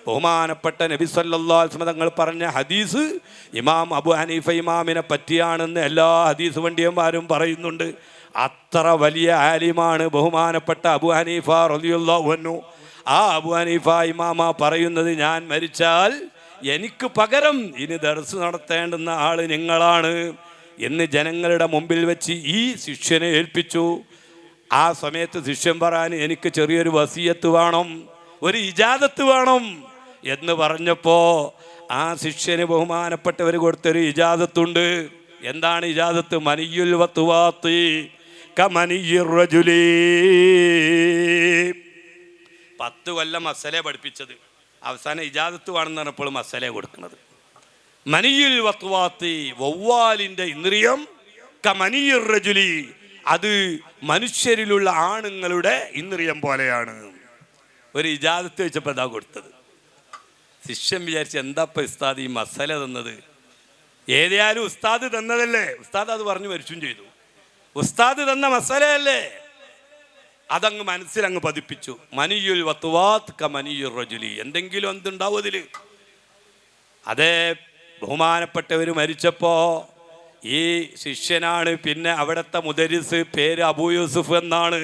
ബഹുമാനപ്പെട്ട നബി സല്ലല്ലാഹു അലൈഹി വസല്ലം തങ്ങൾ പറഞ്ഞ ഹദീസ് ഇമാം അബൂ ഹനീഫ ഇമാമിനെ പറ്റിയാണെന്ന് എല്ലാ ഹദീസ് പണ്ഡിതന്മാരും പറയുന്നുണ്ട്. അത്ര വലിയ ആലിമാണ് ബഹുമാനപ്പെട്ട അബൂ ഹനീഫ റളിയല്ലാഹു അൻഹു. ആ അബൂ ഹനീഫ ഇമാമ പറയുന്നത്, ഞാൻ മരിച്ചാൽ എനിക്ക് പകരം ഇനി ദർസ് നടത്തേണ്ടുന്ന ആൾ നിങ്ങളാണ് എന്ന് ജനങ്ങളുടെ മുമ്പിൽ വെച്ച് ഈ ശിഷ്യനെ ഏൽപ്പിച്ചു. ആ സമയത്ത് ശിഷ്യൻ പറയാൻ, എനിക്ക് ചെറിയൊരു വസിയത്ത് വേണം, ഒരു ഇജാദത്ത് വേണം എന്ന് പറഞ്ഞപ്പോൾ ആ ശിഷ്യന് ബഹുമാനപ്പെട്ടവർ കൊടുത്തൊരു ഇജാദത്തുണ്ട്. എന്താണ് ഇജാദത്ത്? മനിയുൽ വത്വാത്തി കമനിയ്യിർ റജുലി. 10 കൊല്ലം മസലെ പഠിപ്പിച്ചത്, അവസാനം ഇജാദത്ത് വേണമെന്ന് പറഞ്ഞപ്പോൾ മസലെ കൊടുക്കുന്നത്. മനിയുൽ വത്വാത്തി, വവ്വാലിൻ്റെ ഇന്ദ്രിയം, കമനിയ്യിർ റജുലി, അത് മനുഷ്യരിലുള്ള ആണുങ്ങളുടെ ഇന്ദ്രിയം പോലെയാണ്. ഒരു ഇജാദത്ത് വെച്ചപ്പോൾ അതാ കൊടുത്തത്. ശിഷ്യൻ വിചാരിച്ച്, എന്താ ഇപ്പം ഉസ്താദ് ഈ മസല തന്നത്? ഏതായാലും ഉസ്താദ് തന്നതല്ലേ, ഉസ്താദ് അത് പറഞ്ഞു മരിച്ചും ചെയ്തു. ഉസ്താദ് തന്ന മസലയല്ലേ, അതങ്ങ് മനസ്സിലങ്ങ് പതിപ്പിച്ചു. മനിയുൽ വത്വാത്ത് കമനിയുർ റജുലി, എന്തെങ്കിലും എന്തുണ്ടാവും അതിൽ. അതേ ബഹുമാനപ്പെട്ടവർ മരിച്ചപ്പോൾ ഈ ശിഷ്യനാണ് പിന്നെ അവിടുത്തെ മുദരിസ്, പേര് അബൂ യൂസുഫ് എന്നാണ്.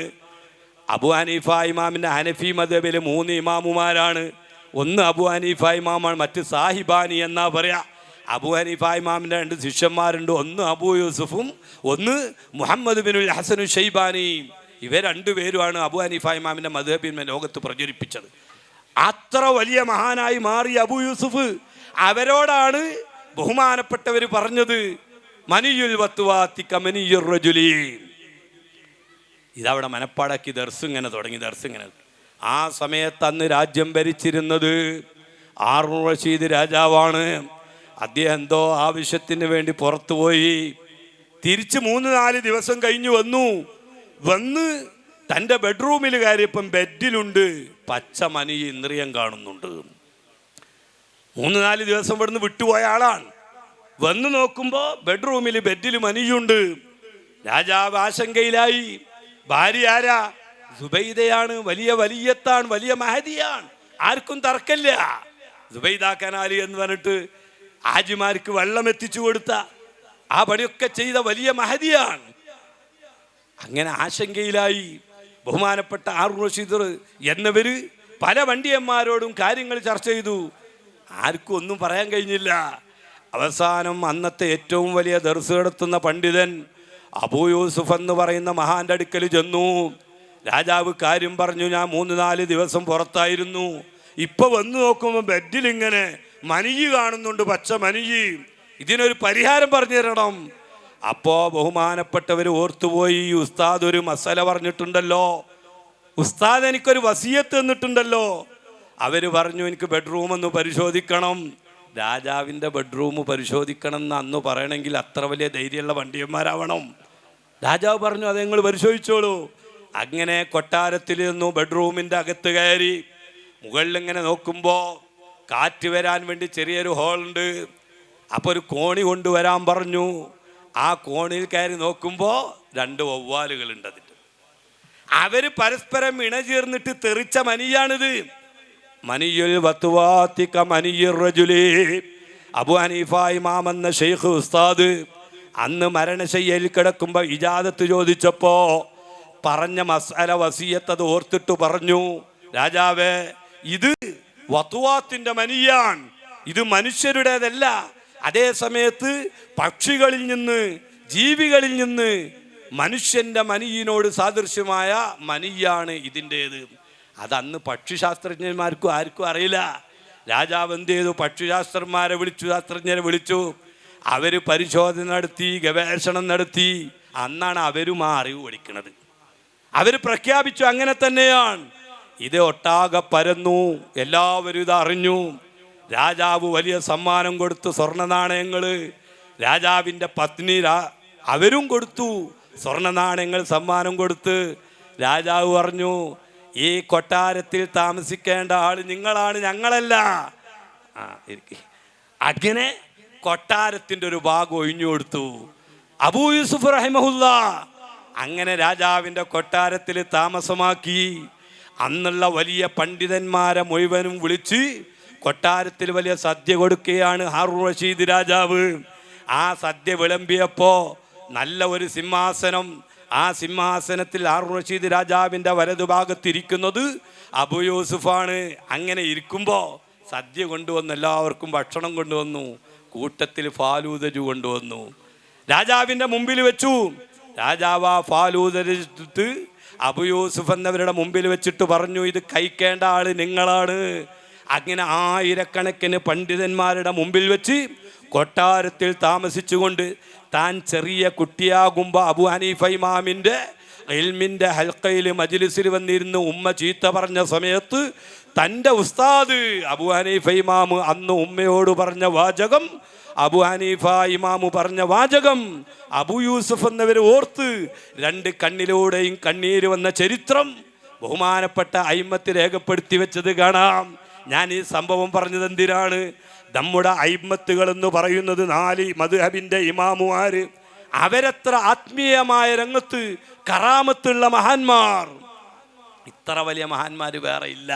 അബൂ ഹനീഫ ഇമാമിൻ്റെ ഹനഫി മദ്ഹബിൽ 3 ഇമാമുമാരാണ്. ഒന്ന് അബു ഹനീഫ ഇമാമാണ്, മറ്റ് സാഹിബാനി എന്നാ പറയാ. അബു ഹനീഫ ഇമാമിൻ്റെ 2 ശിഷ്യന്മാരുണ്ട്, ഒന്ന് അബു യൂസുഫും ഒന്ന് മുഹമ്മദ് ബിനുൽ ഹസനു ഷൈബാനി. ഇവർ 2 പേരുമാണ് അബു ഹനീഫ ഇമാമിൻ്റെ മദ്ഹബിനെ ലോകത്ത് പ്രചരിപ്പിച്ചത്. അത്ര വലിയ മഹാനായി മാറിയ അബു യൂസുഫ്, അവരോടാണ് ബഹുമാനപ്പെട്ടവർ പറഞ്ഞത് മനിയുൽ വത്തുവാത്തി കമനിയുർ റജുലി. ഇതവിടെ മനപ്പാടാക്കി ദർസിങ്ങനെ തുടങ്ങി. ദർസിങ്ങനെ ആ സമയത്ത് അന്ന് രാജ്യം ഭരിച്ചിരുന്നത് ഹാറൂൻ റഷീദ് രാജാവാണ്. അദ്ദേഹം എന്തോ ആവശ്യത്തിന് വേണ്ടി പുറത്തുപോയി. തിരിച്ച് 3-4 ദിവസം കഴിഞ്ഞു വന്ന് തൻ്റെ ബെഡ്റൂമിൽ കയറിയപ്പം ബെഡിലുണ്ട് പച്ച മനി ഇന്ദ്രിയം കാണുന്നുണ്ട്. 3-4 ദിവസം ഇവിടുന്ന് വിട്ടുപോയ ആളാണ്. വന്ന് നോക്കുമ്പോൾ ബെഡ്റൂമിൽ ബെഡിൽ മനിയുണ്ട്. രാജാവ് ആശങ്കയിലായി. ഭാര്യ ആരാ? സുബൈദയാണ്. വലിയ വലിയത്താണ്, വലിയ മഹദിയാണ്, ആർക്കും തർക്കമില്ല. സുബൈദ കനാലി എന്ന് പറഞ്ഞിട്ട് ഹാജിമാർക്ക് വെള്ളം എത്തിച്ചു കൊടുത്ത ആ പണിയൊക്കെ ചെയ്ത വലിയ മഹദിയാണ്. അങ്ങനെ ആശങ്കയിലായി. ബഹുമാനപ്പെട്ട ഹാറൂൻ റഷീദ് എന്നവർ പല വണ്ടിയന്മാരോടും കാര്യങ്ങൾ ചർച്ച ചെയ്തു. ആർക്കും ഒന്നും പറയാൻ കഴിഞ്ഞില്ല. അവസാനം അന്നത്തെ ഏറ്റവും വലിയ ദർസ് നടത്തുന്ന പണ്ഡിതൻ അബൂ യൂസുഫ് എന്ന് പറയുന്ന മഹാന്റെ അടുക്കൽ ചെന്നു. രാജാവ് കാര്യം പറഞ്ഞു, ഞാൻ 3-4 ദിവസം പുറത്തായിരുന്നു, ഇപ്പൊ വന്നു നോക്കുമ്പോൾ ബെഡിൽ ഇങ്ങനെ മനിയ് കാണുന്നുണ്ട്, പച്ച മനിയ്, ഇതിനൊരു പരിഹാരം പറഞ്ഞു തരണം. അപ്പോ ബഹുമാനപ്പെട്ടവർ ഓർത്തുപോയി, ഉസ്താദ് ഒരു മസല പറഞ്ഞിട്ടുണ്ടല്ലോ, ഉസ്താദ് എനിക്കൊരു വസിയത്ത് തന്നിട്ടുണ്ടല്ലോ. അവര് പറഞ്ഞു എനിക്ക് ബെഡ്റൂം ഒന്ന് പരിശോധിക്കണം. രാജാവിൻ്റെ ബെഡ്റൂം പരിശോധിക്കണം എന്ന് അന്ന് പറയണമെങ്കിൽ അത്ര വലിയ ധൈര്യമുള്ള വണ്ടിയന്മാരാവണം. രാജാവ് പറഞ്ഞു അത് നിങ്ങൾ പരിശോധിച്ചോളൂ. അങ്ങനെ കൊട്ടാരത്തിൽ നിന്നു ബെഡ്റൂമിൻ്റെ അകത്ത് കയറി മുകളിൽ ഇങ്ങനെ നോക്കുമ്പോൾ കാറ്റ് വരാൻ വേണ്ടി ചെറിയൊരു ഹോളുണ്ട്. അപ്പോൾ ഒരു കോണി കൊണ്ടുവരാൻ പറഞ്ഞു. ആ കോണിയിൽ കയറി നോക്കുമ്പോൾ 2 വവ്വാലുകളുണ്ട്. അതിൽ അവര് പരസ്പരം ഇണചേർന്നിട്ട് തെറിച്ച മനിയാണിത്. മനിയുൽ വത്തുവാത്തിക മനിയുർ റജുലി. അബു ഹനീഫ ഇമാം എന്ന ഷെയ്ഖ് ഉസ്താദ് അന്ന് മരണശയ്യയിൽ കിടക്കുമ്പോൾ ഇജാദത്ത് ചോദിച്ചപ്പോൾ പറഞ്ഞ മസ്അല വസിയത്ത് അത് ഓർത്തിട്ട് പറഞ്ഞു, രാജാവേ ഇത് വത്തുവാത്തിന്റെ മനിയാണ്, ഇത് മനുഷ്യരുടേതല്ല. അതേ സമയത്ത് പക്ഷികളിൽ നിന്ന്, ജീവികളിൽ നിന്ന് മനുഷ്യന്റെ മനിയിനോട് സാദൃശ്യമായ മനിയാണ് ഇതിൻ്റേത്. അതന്ന് പക്ഷിശാസ്ത്രജ്ഞന്മാർക്കും ആർക്കും അറിയില്ല. രാജാവ് എന്ത് ചെയ്തു? പക്ഷിശാസ്ത്രന്മാരെ വിളിച്ചു, ശാസ്ത്രജ്ഞരെ വിളിച്ചു. അവര് പരിശോധന നടത്തി, ഗവേഷണം നടത്തി. അന്നാണ് അവരും ആ അറിവ് പഠിക്കുന്നത്. അവര് പ്രഖ്യാപിച്ചു അങ്ങനെ തന്നെയാണ്. ഇത് ഒട്ടാകെ പരന്നു, എല്ലാവരും ഇത് അറിഞ്ഞു. രാജാവ് വലിയ സമ്മാനം കൊടുത്തു, സ്വർണ്ണ നാണയങ്ങൾ. രാജാവിൻ്റെ പത്നി അവരും കൊടുത്തു സ്വർണ്ണ നാണയങ്ങൾ, സമ്മാനം കൊടുത്ത്. രാജാവ് പറഞ്ഞു, ഈ കൊട്ടാരത്തിൽ താമസിക്കേണ്ട ആൾ നിങ്ങളാണ്, ഞങ്ങളല്ല. അങ്ങനെ കൊട്ടാരത്തിൻ്റെ ഒരു ഭാഗം ഒഴിഞ്ഞു കൊടുത്തു അബൂ യൂസുഫ് റഹിമഹുല്ല. അങ്ങനെ രാജാവിൻ്റെ കൊട്ടാരത്തിൽ താമസമാക്കി. അന്നുള്ള വലിയ പണ്ഡിതന്മാരെ മുഴുവനും വിളിച്ച് കൊട്ടാരത്തിൽ വലിയ സദ്യ കൊടുക്കുകയാണ് ഹാറൂൻ റഷീദ് രാജാവ്. ആ സദ്യ വിളമ്പിയപ്പോൾ നല്ല ഒരു സിംഹാസനം, ആ സിംഹാസനത്തിൽ ഹാറൂൻ റഷീദ് രാജാവിൻ്റെ വലതുഭാഗത്തിരിക്കുന്നത് അബൂ യൂസുഫാണ്. അങ്ങനെ ഇരിക്കുമ്പോൾ സദ്യ കൊണ്ടുവന്നു, എല്ലാവർക്കും ഭക്ഷണം കൊണ്ടുവന്നു, കൂട്ടത്തിൽ ഫാലൂദജു കൊണ്ടുവന്നു, രാജാവിൻ്റെ മുമ്പിൽ വെച്ചു. രാജാവ് ആ ഫാലൂദജ് അബൂ യൂസുഫ് എന്നവരുടെ മുമ്പിൽ വെച്ചിട്ട് പറഞ്ഞു, ഇത് കഴിക്കേണ്ട ആള് നിങ്ങളാണ്. അങ്ങനെ ആയിരക്കണക്കിന് പണ്ഡിതന്മാരുടെ മുമ്പിൽ വെച്ച് കൊട്ടാരത്തിൽ താമസിച്ചുകൊണ്ട് താൻ ചെറിയ കുട്ടിയാകുമ്പോൾ അബൂ ഹനീഫ ഇമാമിൻ്റെ ഇൽമിൻ്റെ ഹൽക്കയിൽ മജ്ലിസിൽ വന്നിരുന്ന് ഉമ്മ ചീത്ത പറഞ്ഞ സമയത്ത് തൻ്റെ ഉസ്താദ് അബൂ ഹനീഫ ഇമാം അന്ന് ഉമ്മയോട് പറഞ്ഞ വാചകം, അബൂ ഹനീഫ ഇമാമു പറഞ്ഞ വാചകം അബൂ യൂസുഫ് എന്നവർ ഓർത്ത് 2 കണ്ണിലൂടെയും കണ്ണീര് വന്ന ചരിത്രം ബഹുമാനപ്പെട്ട അയിമ്മത്ത് രേഖപ്പെടുത്തി വെച്ചത് കാണാം. ഞാൻ ഈ സംഭവം പറഞ്ഞത് എന്തിനാണ്? നമ്മുടെ അയിമ്മത്തുകൾ എന്ന് പറയുന്നത് 4 മദ്ഹബിൻ്റെ ഇമാമുമാർ, അവരത്ര ആത്മീയമായ രംഗത്ത് കറാമത്തുള്ള മഹാന്മാർ, ഇത്ര വലിയ മഹാന്മാർ വേറെ ഇല്ല.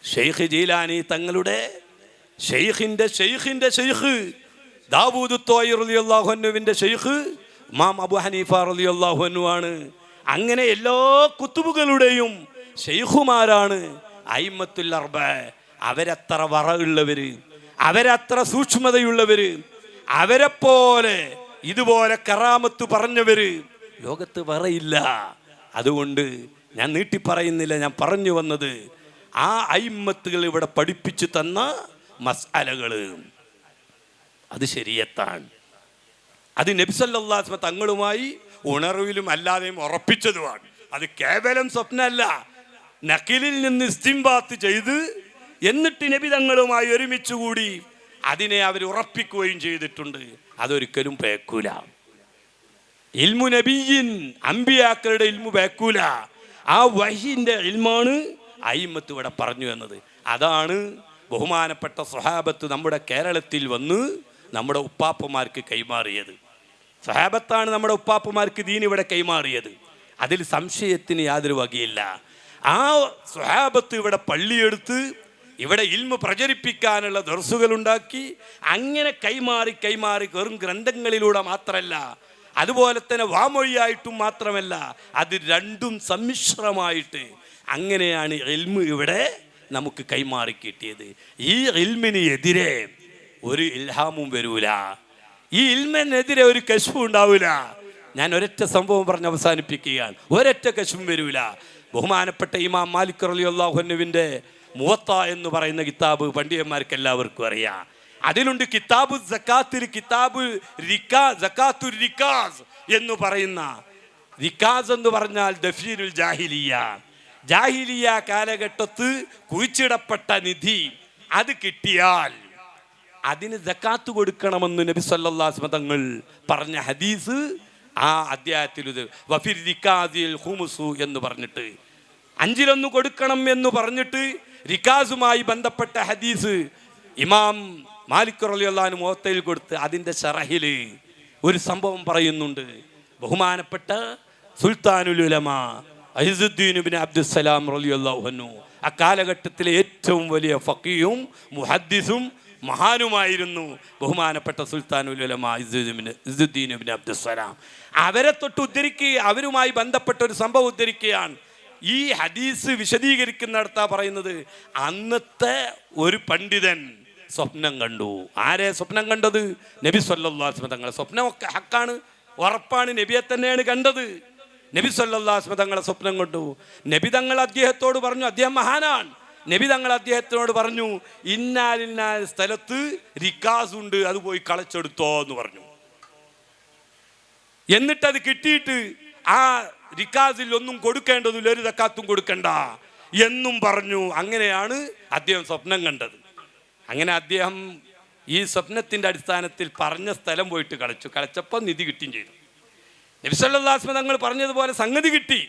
ഷെയ്ഖ് ജീലാനി തങ്ങളുടെ ഷെയ്ഖിൻ്റെ ഷെയ്ഖ് ദാവൂദ് ത്വായി റളിയല്ലാഹു അൻഹുവിൻ്റെ ഷെയ്ഖ് ഇമാം അബൂ ഹനീഫ റളിയല്ലാഹു അൻഹു ആണ്. അങ്ങനെ എല്ലാ കുത്തുബുകളുടെയും ഷെയ്ഖുമാരാണ് അയിമ്മത്തുൽ അർബഅ. അവരത്ര വറ ഉള്ളവര്, അവരത്ര സൂക്ഷ്മതയുള്ളവര്, അവരെപ്പോലെ ഇതുപോലെ കറാമത്ത് പറഞ്ഞവര് ലോകത്ത് പറയില്ല. അതുകൊണ്ട് ഞാൻ നീട്ടി പറയുന്നില്ല. ഞാൻ പറഞ്ഞു വന്നത് ആ അയിമ്മത്തുകൾ ഇവിടെ പഠിപ്പിച്ചു തന്ന മസ്അലകള് അത് ശരീഅത്താണ്. അത് നബി സല്ലല്ലാഹു അലൈഹി വസല്ലം തങ്ങളുമായി ഉണർവിലും അല്ലാതെയും ഉറപ്പിച്ചതുമാണ്. അത് കേവലം സ്വപ്നമല്ല, നഖിലിൽ നിന്ന് ഇസ്തിംബാത്ത് ചെയ്ത് എന്നിട്ട് നബി തങ്ങളുമായി ഒരുമിച്ച് കൂടി അതിനെ അവർ ഉറപ്പിക്കുകയും ചെയ്തിട്ടുണ്ട്. അതൊരിക്കലും പേക്കൂല. ഇൽമു നബിയിൻ, അമ്പിയാക്കളുടെ ഇൽമു പേക്കൂല. ആ വഹീന്റെ ഇൽമാണ് അയിമ്മത്ത് ഇവിടെ പറഞ്ഞു എന്നത്. അതാണ് ബഹുമാനപ്പെട്ട സ്വഹാബത്ത് നമ്മുടെ കേരളത്തിൽ വന്ന് നമ്മുടെ ഉപ്പാപ്പമാർക്ക് കൈമാറിയത്. സ്വഹാബത്താണ് നമ്മുടെ ഉപ്പാപ്പമാർക്ക് ദീൻ ഇവിടെ കൈമാറിയത്. അതിൽ സംശയത്തിന് യാതൊരു വകയില്ല. ആ സ്വഹാബത്ത് ഇവിടെ പള്ളിയെടുത്ത് ഇവിടെ ഇൽമു പ്രചരിപ്പിക്കാനുള്ള ദർസുകൾ ഉണ്ടാക്കി അങ്ങനെ കൈമാറി കൈമാറി വെറും ഗ്രന്ഥങ്ങളിലൂടെ മാത്രമല്ല, അതുപോലെ തന്നെ വാമൊഴിയായിട്ടും മാത്രമല്ല, അത് രണ്ടും സമ്മിശ്രമായിട്ട് അങ്ങനെയാണ് ഇൽമു ഇവിടെ നമുക്ക് കൈമാറി കിട്ടിയത്. ഈ ഇൽമിന് എതിരെ ഒരു ഇൽഹാമും വരൂല, ഈ ഇൽമിനെതിരെ ഒരു കശ്ഫും ഉണ്ടാവില്ല. ഞാൻ ഒരൊറ്റ സംഭവം പറഞ്ഞ് അവസാനിപ്പിക്കുകയാണ്. ഒരൊറ്റ കശ്ഫും വരൂല. ബഹുമാനപ്പെട്ട ഇമാം മാലിക് റളിയല്ലാഹു അൻഹുവിൻ്റെ മുവത്ത എന്ന് പറയുന്ന കിതാബ് പണ്ഡിതന്മാർക്ക് എല്ലാവർക്കും അറിയാം. അതിലുണ്ട് കിതാബു സക്കാത്തിൽ കിതാബു സക്കാത്തുൽ റിക്കാസ് എന്ന് പറയുന്ന. റിക്കാസ് എന്ന് പറഞ്ഞാൽ ദഫീനുൽ ജാഹിലിയ, ജാഹിലിയ കാലഘട്ടത്ത് കുഴിച്ചിടപ്പെട്ട നിധി അത് കിട്ടിയാൽ അതിന് സക്കാത്ത് കൊടുക്കണമെന്ന് നബി സല്ലല്ലാഹു അലൈഹി വസല്ലം തങ്ങൾ പറഞ്ഞ ഹദീസ് ആ അധ്യായത്തിൽ ഇത് വഫിർ റിക്കാസിൽ ഖുമുസു എന്ന് പറഞ്ഞിട്ട് 1/5 കൊടുക്കണം എന്ന് പറഞ്ഞിട്ട് റിക്കാസുമായി ബന്ധപ്പെട്ട ഹദീസ് ഇമാം മാലിക് റളിയല്ലാഹു അൻഹു മുവത്തയിൽ കൊടുത്ത് അതിൻ്റെ ശറഹിൽ ഒരു സംഭവം പറയുന്നുണ്ട്. ബഹുമാനപ്പെട്ട സുൽത്താനുൽ ഉലമ ഇസ്സുദ്ദീൻ ഇബ്നു അബ്ദുസ്സലാം റളിയല്ലാഹു അൻഹു അക്കാലഘട്ടത്തിലെ ഏറ്റവും വലിയ ഫഖീഹും മുഹദ്ദിസും മഹാനുമായിരുന്നു ബഹുമാനപ്പെട്ട സുൽത്താനുൽ ഉലമ ഇസ്സുദ്ദീൻ ഇബ്നു അബ്ദുസ്സലാം. അവരെ തൊട്ട് ഉദ്ധരിക്കുക, അവരുമായി ബന്ധപ്പെട്ട ഒരു സംഭവം ഉദ്ധരിക്കുകയാണ്. ഈ ഹദീസ് വിശദീകരിക്കുന്നിടത്താ പറയുന്നത്, അന്നത്തെ ഒരു പണ്ഡിതൻ സ്വപ്നം കണ്ടു. ആരെ സ്വപ്നം കണ്ടത്? നബി സല്ലല്ലാഹു അലൈഹി വസല്ലം തങ്ങളെ. സ്വപ്നമൊക്കെ ഹക്കാണ്, ഉറപ്പാണ്, നബിയെ തന്നെയാണ് കണ്ടത്. നബി സല്ലല്ലാഹു അലൈഹി വസല്ലം തങ്ങളെ സ്വപ്നം കണ്ടു. നബി തങ്ങൾ അദ്ദേഹത്തോട് പറഞ്ഞു, അദ്ദേഹം മഹാനാണ്. നബി തങ്ങൾ അദ്ദേഹത്തിനോട് പറഞ്ഞു, ഇന്നാലിന്ന സ്ഥലത്ത് റിക്കാസ് ഉണ്ട്, അത് പോയി കളച്ചെടുത്തോ എന്ന് പറഞ്ഞു. എന്നിട്ടത് കിട്ടിയിട്ട് ആ റിക്കാസിൽ ഒന്നും കൊടുക്കേണ്ടതില്ല, ഒരു സക്കാത്തും കൊടുക്കണ്ട എന്നും പറഞ്ഞു. അങ്ങനെയാണ് അദ്ദേഹം സ്വപ്നം കണ്ടത്. അങ്ങനെ അദ്ദേഹം ഈ സ്വപ്നത്തിൻ്റെ അടിസ്ഥാനത്തിൽ പറഞ്ഞ സ്ഥലം പോയിട്ട് കളച്ചപ്പോൾ നിധി കിട്ടുകയും ചെയ്തു. നബി സല്ലല്ലാഹു അലൈഹി വസല്ലം തങ്ങൾ പറഞ്ഞതുപോലെ സംഗതി കിട്ടി.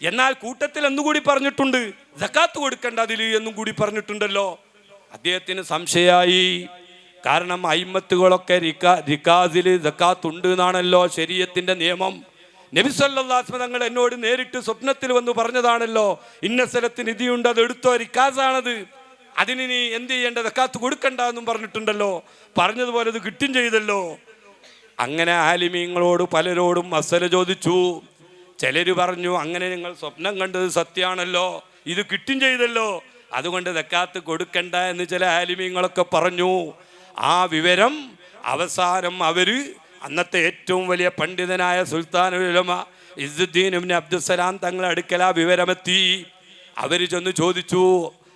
എന്നാൽ കൂട്ടത്തിൽ എന്തുകൂടി പറഞ്ഞിട്ടുണ്ട്? സക്കാത്ത് കൊടുക്കേണ്ട അതിൽ എന്നും കൂടി പറഞ്ഞിട്ടുണ്ടല്ലോ. അദ്ദേഹത്തിന് സംശയമായി. കാരണം അയിമ്മത്തുകളൊക്കെ റിക്കാസിൽ സക്കാത്ത് ഉണ്ട് എന്നാണല്ലോ ശരീഅത്തിന്റെ നിയമം. നബി സല്ലല്ലാഹു അലൈഹി വസല്ലം തങ്ങൾ എന്നോട് നേരിട്ട് സ്വപ്നത്തിൽ വന്ന് പറഞ്ഞതാണല്ലോ, ഇന്ന സ്ഥലത്ത് നിധിയുണ്ട്, അത് എടുത്തോ, റിക്കാസാണത്, അതിന് നീ എന്ത് ചെയ്യേണ്ട, സക്കാത്ത് കൊടുക്കണ്ട എന്നും പറഞ്ഞിട്ടുണ്ടല്ലോ. പറഞ്ഞതുപോലെ അത് കിട്ടും ചെയ്തല്ലോ. അങ്ങനെ ആലിമീങ്ങളോട് പലരോടും മസല ചോദിച്ചു. ചിലർ പറഞ്ഞു, അങ്ങനെ നിങ്ങൾ സ്വപ്നം കണ്ടത് സത്യമാണല്ലോ, ഇത് കിട്ടും ചെയ്തല്ലോ, അതുകൊണ്ട് സക്കാത്ത് കൊടുക്കണ്ട എന്ന് ചില ആലിമീങ്ങളൊക്കെ പറഞ്ഞു. ആ വിവരം അവസാനം അവര് അന്നത്തെ ഏറ്റവും വലിയ പണ്ഡിതനായ സുൽത്താനുൽ ഉലമ ഇസ്സുദ്ദീൻ ഇബ്നു അബ്ദുസ്സലാം തങ്ങളെ അടുക്കൽ ആ വിവരമെത്തി. അവർ ചെന്ന് ചോദിച്ചു.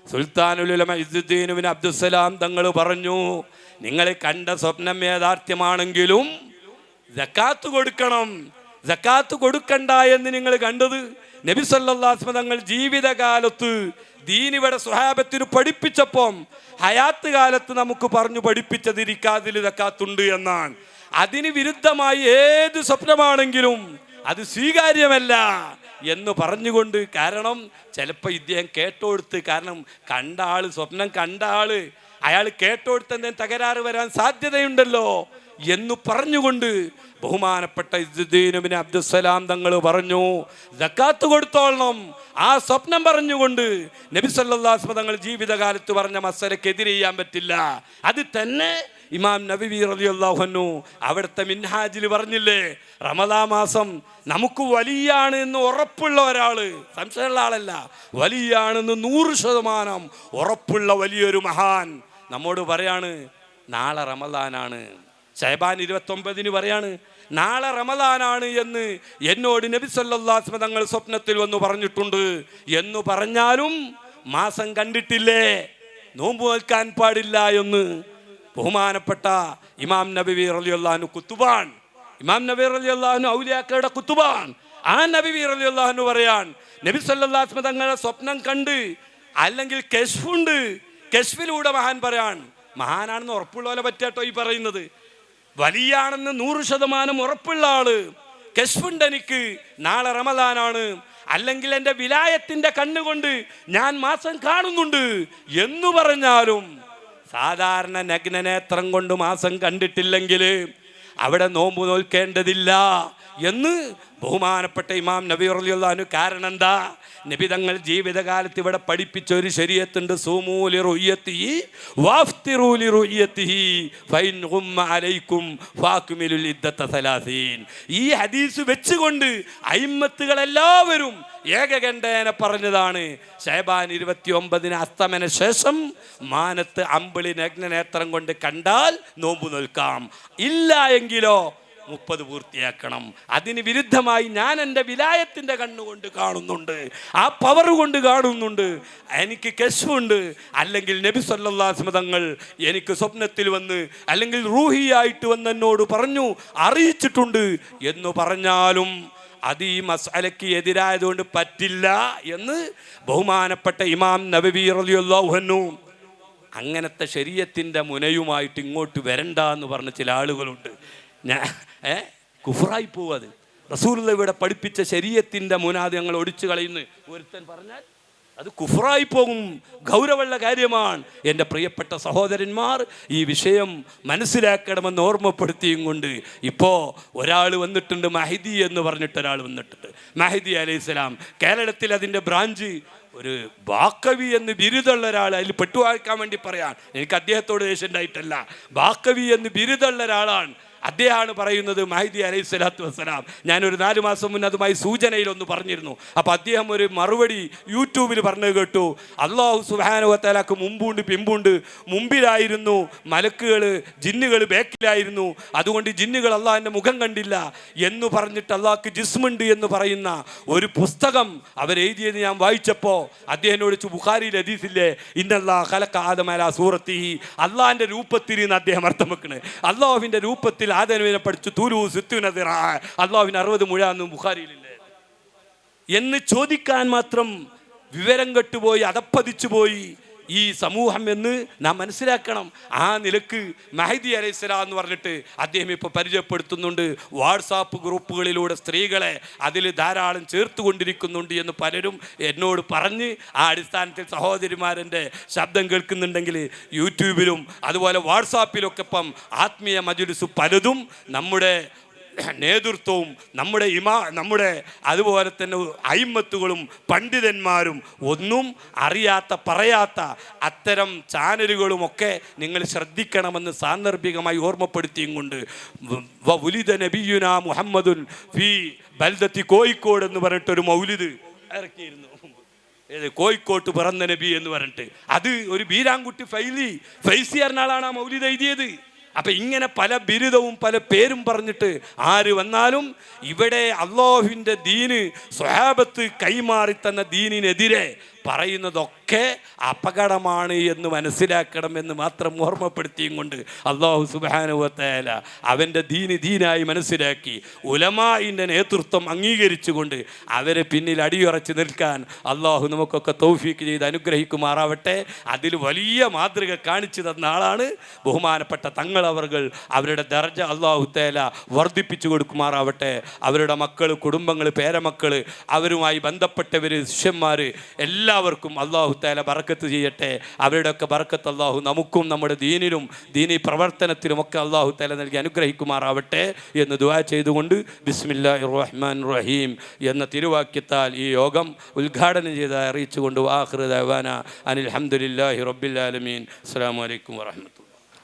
സുൽത്താനുൽ ഉലമ ഇസ്സുദ്ദീൻ ഇബ്നു അബ്ദുസ്സലാം തങ്ങൾ പറഞ്ഞു, നിങ്ങൾ കണ്ട സ്വപ്നം യാഥാർത്ഥ്യമാണെങ്കിലും സക്കാത്ത് കൊടുക്കണം. സക്കാത്ത് കൊടുക്കണ്ട എന്ന് നിങ്ങൾ കണ്ടത് നബി സല്ലല്ലാഹു അലൈഹി വസല്ലം തങ്ങൾ ജീവിതകാലത്ത് ദീൻ ഇവിടെ സ്വഹാബത്തിന് പഠിപ്പിച്ചപ്പം ഹയാത്ത് കാലത്ത് നമുക്ക് പറഞ്ഞു പഠിപ്പിച്ചത് റിക്കാസിൽ സക്കാത്തുണ്ട് എന്നാണ്. അതിന് വിരുദ്ധമായി ഏത് സ്വപ്നമാണെങ്കിലും അത് സ്വീകാര്യമല്ല എന്ന് പറഞ്ഞുകൊണ്ട്, കാരണം ചിലപ്പോൾ ഇദ്ദേഹം കേട്ടോടുത്ത്, കാരണം കണ്ട ആള്, സ്വപ്നം കണ്ട ആള്, അയാൾ കേട്ടോടുത്ത് എന്തെങ്കിലും തകരാറ് വരാൻ സാധ്യതയുണ്ടല്ലോ എന്ന് പറഞ്ഞുകൊണ്ട് ബഹുമാനപ്പെട്ട ഇസ്സുദ്ദീൻ ഇബ്നു അബ്ദുസ്സലാം തങ്ങൾ പറഞ്ഞു, സക്കാത്ത് കൊടുത്തോളണം. ആ സ്വപ്നം പറഞ്ഞുകൊണ്ട് നബി സല്ലല്ലാഹു അലൈഹി വസല്ലം തങ്ങൾ ജീവിതകാലത്ത് പറഞ്ഞ മസലക്ക് എതിരെ ചെയ്യാൻ പറ്റില്ല. അത് തന്നെ ഇമാം നബവി റളിയല്ലാഹു അൻഹു അവിടുത്തെ മിൻഹാജിൽ പറഞ്ഞില്ലേ, റമദാൻ മാസം നമുക്ക് വലിയാണ് എന്ന് ഉറപ്പുള്ള ഒരാള്, സംശയമുള്ള ആളല്ല, വലിയാണെന്ന് 100% ഉറപ്പുള്ള വലിയൊരു മഹാൻ നമ്മോട് പറയാണ് നാളെ റമദാനാണ്. ശഅബാൻ 29 പറയാണ് നാളെ റമദാനാണ് എന്ന് എന്നോട് നബി സല്ലല്ലാഹു അലൈഹി വസല്ലം തങ്ങൾ സ്വപ്നത്തിൽ വന്ന് പറഞ്ഞിട്ടുണ്ട് എന്ന് പറഞ്ഞാലും മാസം കണ്ടിട്ടില്ലേ, നോമ്പ് നോൽക്കാൻ പാടില്ല എന്ന് ബഹുമാനപ്പെട്ട ഇമാം നബവി റളിയല്ലാഹു അൻഹു കുത്തുബാൻ. ഇമാം നബവി റളിയല്ലാഹു അൻഹു ഔലിയാക്കളുടെ കുത്തുബാൻ. ആ നബവി റളിയല്ലാഹു അൻഹു പറയാൻ നബി സല്ലല്ലാഹു അലൈഹി വസല്ലം തങ്ങളെ സ്വപ്നം കണ്ട് അല്ലെങ്കിൽ കശ്ഫുണ്ട്, കശ്ഫിലൂടെ മഹാൻ പറയാൻ, മഹാനാണെന്ന് ഉറപ്പുള്ള പോലെ പറ്റാട്ടോ ഈ പറയുന്നത്, വലിയാണെന്ന് 100% ഉറപ്പുള്ള ആള്, കശ്ഫുണ്ട് എനിക്ക് നാളെ റമദാനാണ്, അല്ലെങ്കിൽ എൻ്റെ വിലായത്തിന്റെ കണ്ണുകൊണ്ട് ഞാൻ മാസം കാണുന്നുണ്ട് എന്ന് പറഞ്ഞാലും സാധാരണ നഗ്നനേത്രം കൊണ്ട് മാസം കണ്ടിട്ടില്ലെങ്കിൽ അവിടെ നോമ്പ് നോൽക്കേണ്ടതില്ല എന്ന് ബഹുമാനപ്പെട്ട ഇമാം നബി റളിയല്ലാഹു അൻഹു. കാരണം എന്താ? നബി തങ്ങൾ ജീവിതകാലത്ത് ഇവിടെ പഠിപ്പിച്ച ഒരു ശരീഅത്തുണ്ട്, സൂമൂ ലിറുയ്യതിഹി വഫ്തിറൂ ലിറുയ്യതിഹി ഫഇൻ ഗുമ്മ അലൈക്കും ഫാക്മിലുൽ ഇദ്ദത 30. ഈ ഹദീസ് വെച്ചുകൊണ്ട് അയിമ്മത്തുകൾ എല്ലാവരും ഏകകണ്ഠേന പറഞ്ഞതാണ് ശഅബാൻ 29 അസ്തമന ശേഷം മാനത്ത് അമ്പിളി നഗ്നനേത്രം കൊണ്ട് കണ്ടാൽ നോമ്പ് നോൽക്കാം, ഇല്ല എങ്കിലോ 30 പൂർത്തിയാക്കണം. അതിന് വിരുദ്ധമായി ഞാൻ എൻ്റെ വിലായത്തിൻ്റെ കണ്ണുകൊണ്ട് കാണുന്നുണ്ട്, ആ പവർ കൊണ്ട് കാണുന്നുണ്ട്, എനിക്ക് കശ്ഫുണ്ട്, അല്ലെങ്കിൽ നബി സല്ലല്ലാഹു അലൈഹി വസല്ലം തങ്ങൾ എനിക്ക് സ്വപ്നത്തിൽ വന്ന് അല്ലെങ്കിൽ റൂഹിയായിട്ട് വന്ന് എന്നോട് പറഞ്ഞു അറിയിച്ചിട്ടുണ്ട് എന്ന് പറഞ്ഞാലും അത് ഈ മസ്അലയ്ക്ക് എതിരായതുകൊണ്ട് പറ്റില്ല എന്ന് ബഹുമാനപ്പെട്ട ഇമാം നബവി റളിയല്ലാഹു അൻഹു. അങ്ങനത്തെ ശരീഅത്തിൻ്റെ മുനയുമായിട്ട് ഇങ്ങോട്ട് വരണ്ട എന്ന് പറഞ്ഞ ചില ആളുകളുണ്ട്. കുഫറായി പോവും. അത് റസൂലുള്ളാഹി ഇവിടെ പഠിപ്പിച്ച ശരീഅത്തിൻ്റെ മുനാദ് ഞങ്ങൾ ഒടിച്ചു കളയുന്നു ഒരുത്തൻ പറഞ്ഞാൽ അത് കുഫറായി പോകും. ഗൗരവമുള്ള കാര്യമാണ്. എൻ്റെ പ്രിയപ്പെട്ട സഹോദരന്മാർ, ഈ വിഷയം മനസ്സിലാക്കണമെന്ന് ഓർമ്മപ്പെടുത്തിയും കൊണ്ട് ഇപ്പോൾ ഒരാൾ വന്നിട്ടുണ്ട്, മഹദി എന്ന് പറഞ്ഞിട്ട് ഒരാൾ വന്നിട്ടുണ്ട്. മഹദി അലൈഹിസ്സലാം കേരളത്തിൽ അതിൻ്റെ ബ്രാഞ്ച് ഒരു ബാക്കവി എന്ന് ബിരുദമുള്ള ഒരാൾ അതിൽ പെട്ടുവാക്കാൻ വേണ്ടി പറയാൻ എനിക്ക് അദ്ദേഹത്തോട് ദേഷ്യം ഉണ്ടായിട്ടല്ല, ബാക്കവി എന്ന് ബിരുദമുള്ള ഒരാളാണ്. അദ്ദേഹമാണ് പറയുന്നത് മഹദി അലൈഹി സ്വലാത്തു വസ്സലാം. ഞാനൊരു 4 മാസം മുന്നേ അതുമായി സൂചനയിലൊന്ന് പറഞ്ഞിരുന്നു. അപ്പോൾ അദ്ദേഹം ഒരു മറുപടി യൂട്യൂബിൽ പറഞ്ഞത് കേട്ടു, അല്ലാഹു സുബ്ഹാനഹു വ തആലക്ക് മുമ്പുണ്ട് പിമ്പുണ്ട്, മുമ്പിലായിരുന്നു മലക്കുകൾ, ജിന്നുകൾ ബാക്കിലായിരുന്നു, അതുകൊണ്ട് ജിന്നുകൾ അള്ളാഹിൻ്റെ മുഖം കണ്ടില്ല എന്ന് പറഞ്ഞിട്ട് അള്ളാഹ്ക്ക് ജിസ്മുണ്ട് എന്ന് പറയുന്ന ഒരു പുസ്തകം അവരെഴുതിയത് ഞാൻ വായിച്ചപ്പോൾ അദ്ദേഹത്തോട് ബുഖാരിയിൽ ഹദീസില്ലേ, ഇന്നല്ലാഹ ഖലഖ ആദമ അലാ സൂറത്തിഹി, അള്ളാഹിൻ്റെ രൂപത്തിൽ നിന്ന് അദ്ദേഹം അർത്ഥം വെക്കുന്നത്. അള്ളാഹുവിൻ്റെ രൂപത്തിൽ ആദമിനെ പഠിച്ചു അള്ളാഹുവിന് 60 മുഴാന്നും ബുഖാരിയിലില്ലേ എന്ന് ചോദിക്കാൻ മാത്രം വിവരം കെട്ടുപോയി, അതപ്പതിച്ചു പോയി ഈ സമൂഹം എന്ന് നാം മനസ്സിലാക്കണം. ആ നിലക്ക് മഹദി അലൈഹിസ്സലാം എന്ന് പറഞ്ഞിട്ട് അദ്ദേഹം ഇപ്പോൾ പരിചയപ്പെടുത്തുന്നുണ്ട്. വാട്സാപ്പ് ഗ്രൂപ്പുകളിലൂടെ സ്ത്രീകളെ അതിൽ ധാരാളം ചേർത്തുകൊണ്ടിരിക്കുന്നുണ്ട് എന്ന് പലരും എന്നോട് പറഞ്ഞ്, ആ അടിസ്ഥാനത്തിൽ സഹോദരിമാരെൻ്റെ ശബ്ദം കേൾക്കുന്നുണ്ടെങ്കിൽ യൂട്യൂബിലും അതുപോലെ വാട്സാപ്പിലൊക്കെ ഇപ്പം ആത്മീയ മജ്‌ലിസ് പലതും നമ്മുടെ നേതൃത്വവും നമ്മുടെ അതുപോലെ തന്നെ അയിമ്മത്തുകളും പണ്ഡിതന്മാരും ഒന്നും അറിയാത്ത പറയാത്ത അത്തരം ചാനലുകളുമൊക്കെ നിങ്ങൾ ശ്രദ്ധിക്കണമെന്ന് സാന്ദർഭികമായി ഓർമ്മപ്പെടുത്തിയും കൊണ്ട് വഉലിദ നബിയുനാ മുഹമ്മദുൻ ഫീ ബൽദത്തി കോഴിക്കോട് എന്ന് പറഞ്ഞിട്ടൊരു മൗലിദ് ഇറക്കിയിരുന്നു. കോഴിക്കോട്ട് പിറന്ന നബി എന്ന് പറഞ്ഞിട്ട് അത് ഒരു ബീരാൻകുട്ടി ഫൈസി എറണാളാണ് ആ മൗലിദ് എഴുതിയത്. അപ്പം ഇങ്ങനെ പല ബിരുദവും പല പേരും പറഞ്ഞിട്ട് ആര് വന്നാലും ഇവിടെ അല്ലാഹുവിൻ്റെ ദീന് സ്വഹാബത്ത് കൈമാറി തന്ന ദീനിനെതിരെ പറയുന്നതൊക്കെ അപകടമാണ് എന്ന് മനസ്സിലാക്കണമെന്ന് മാത്രം ഓർമ്മപ്പെടുത്തിയും കൊണ്ട് അല്ലാഹു സുബ്ഹാനഹു വ തആല അവൻ്റെ ദീനായി മനസ്സിലാക്കി ഉലമാഇൻ്റെ നേതൃത്വം അംഗീകരിച്ചുകൊണ്ട് അവരെ പിന്നിൽ അടിയുറച്ച് നിൽക്കാൻ അല്ലാഹു നമുക്കൊക്കെ തൗഫീക്ക് ചെയ്ത് അനുഗ്രഹിക്കുമാറാവട്ടെ. അതിൽ വലിയ മാതൃക കാണിച്ചു തന്ന ആളാണ് ബഹുമാനപ്പെട്ട തങ്ങളവർകൾ. അവരുടെ ദർജ അല്ലാഹു തആല വർദ്ധിപ്പിച്ചു കൊടുക്കുമാറാവട്ടെ. അവരുടെ മക്കൾ, കുടുംബങ്ങൾ, പേരമക്കൾ, അവരുമായി ബന്ധപ്പെട്ടവർ, ശിഷ്യന്മാർ എല്ലാവർക്കും അല്ലാഹു തആല ബറക്കത്ത് ചെയ്യട്ടെ. അവരുടെയൊക്കെ ബറക്കത്ത് അല്ലാഹു നമുക്കും നമ്മുടെ ദീനിലും ദീനി പ്രവർത്തനത്തിലുമൊക്കെ അല്ലാഹു തആല നൽകി അനുഗ്രഹിക്കുമാറാവട്ടെ എന്ന് ദുആ ചെയ്തുകൊണ്ട് ബിസ്മില്ലാഹിർ റഹ്മാനിർ റഹീം എന്ന തിരുവാക്യത്താൽ ഈ യോഗം ഉദ്ഘാടനം ചെയ്ത് അറിയിച്ചുകൊണ്ട് ആഖിറു ദഅവാന അനിൽ ഹംദുലില്ലാഹി റബ്ബിൽ ആലമീൻ. അസ്സലാമു അലൈക്കും വറഹ്മത്തുള്ളാഹി.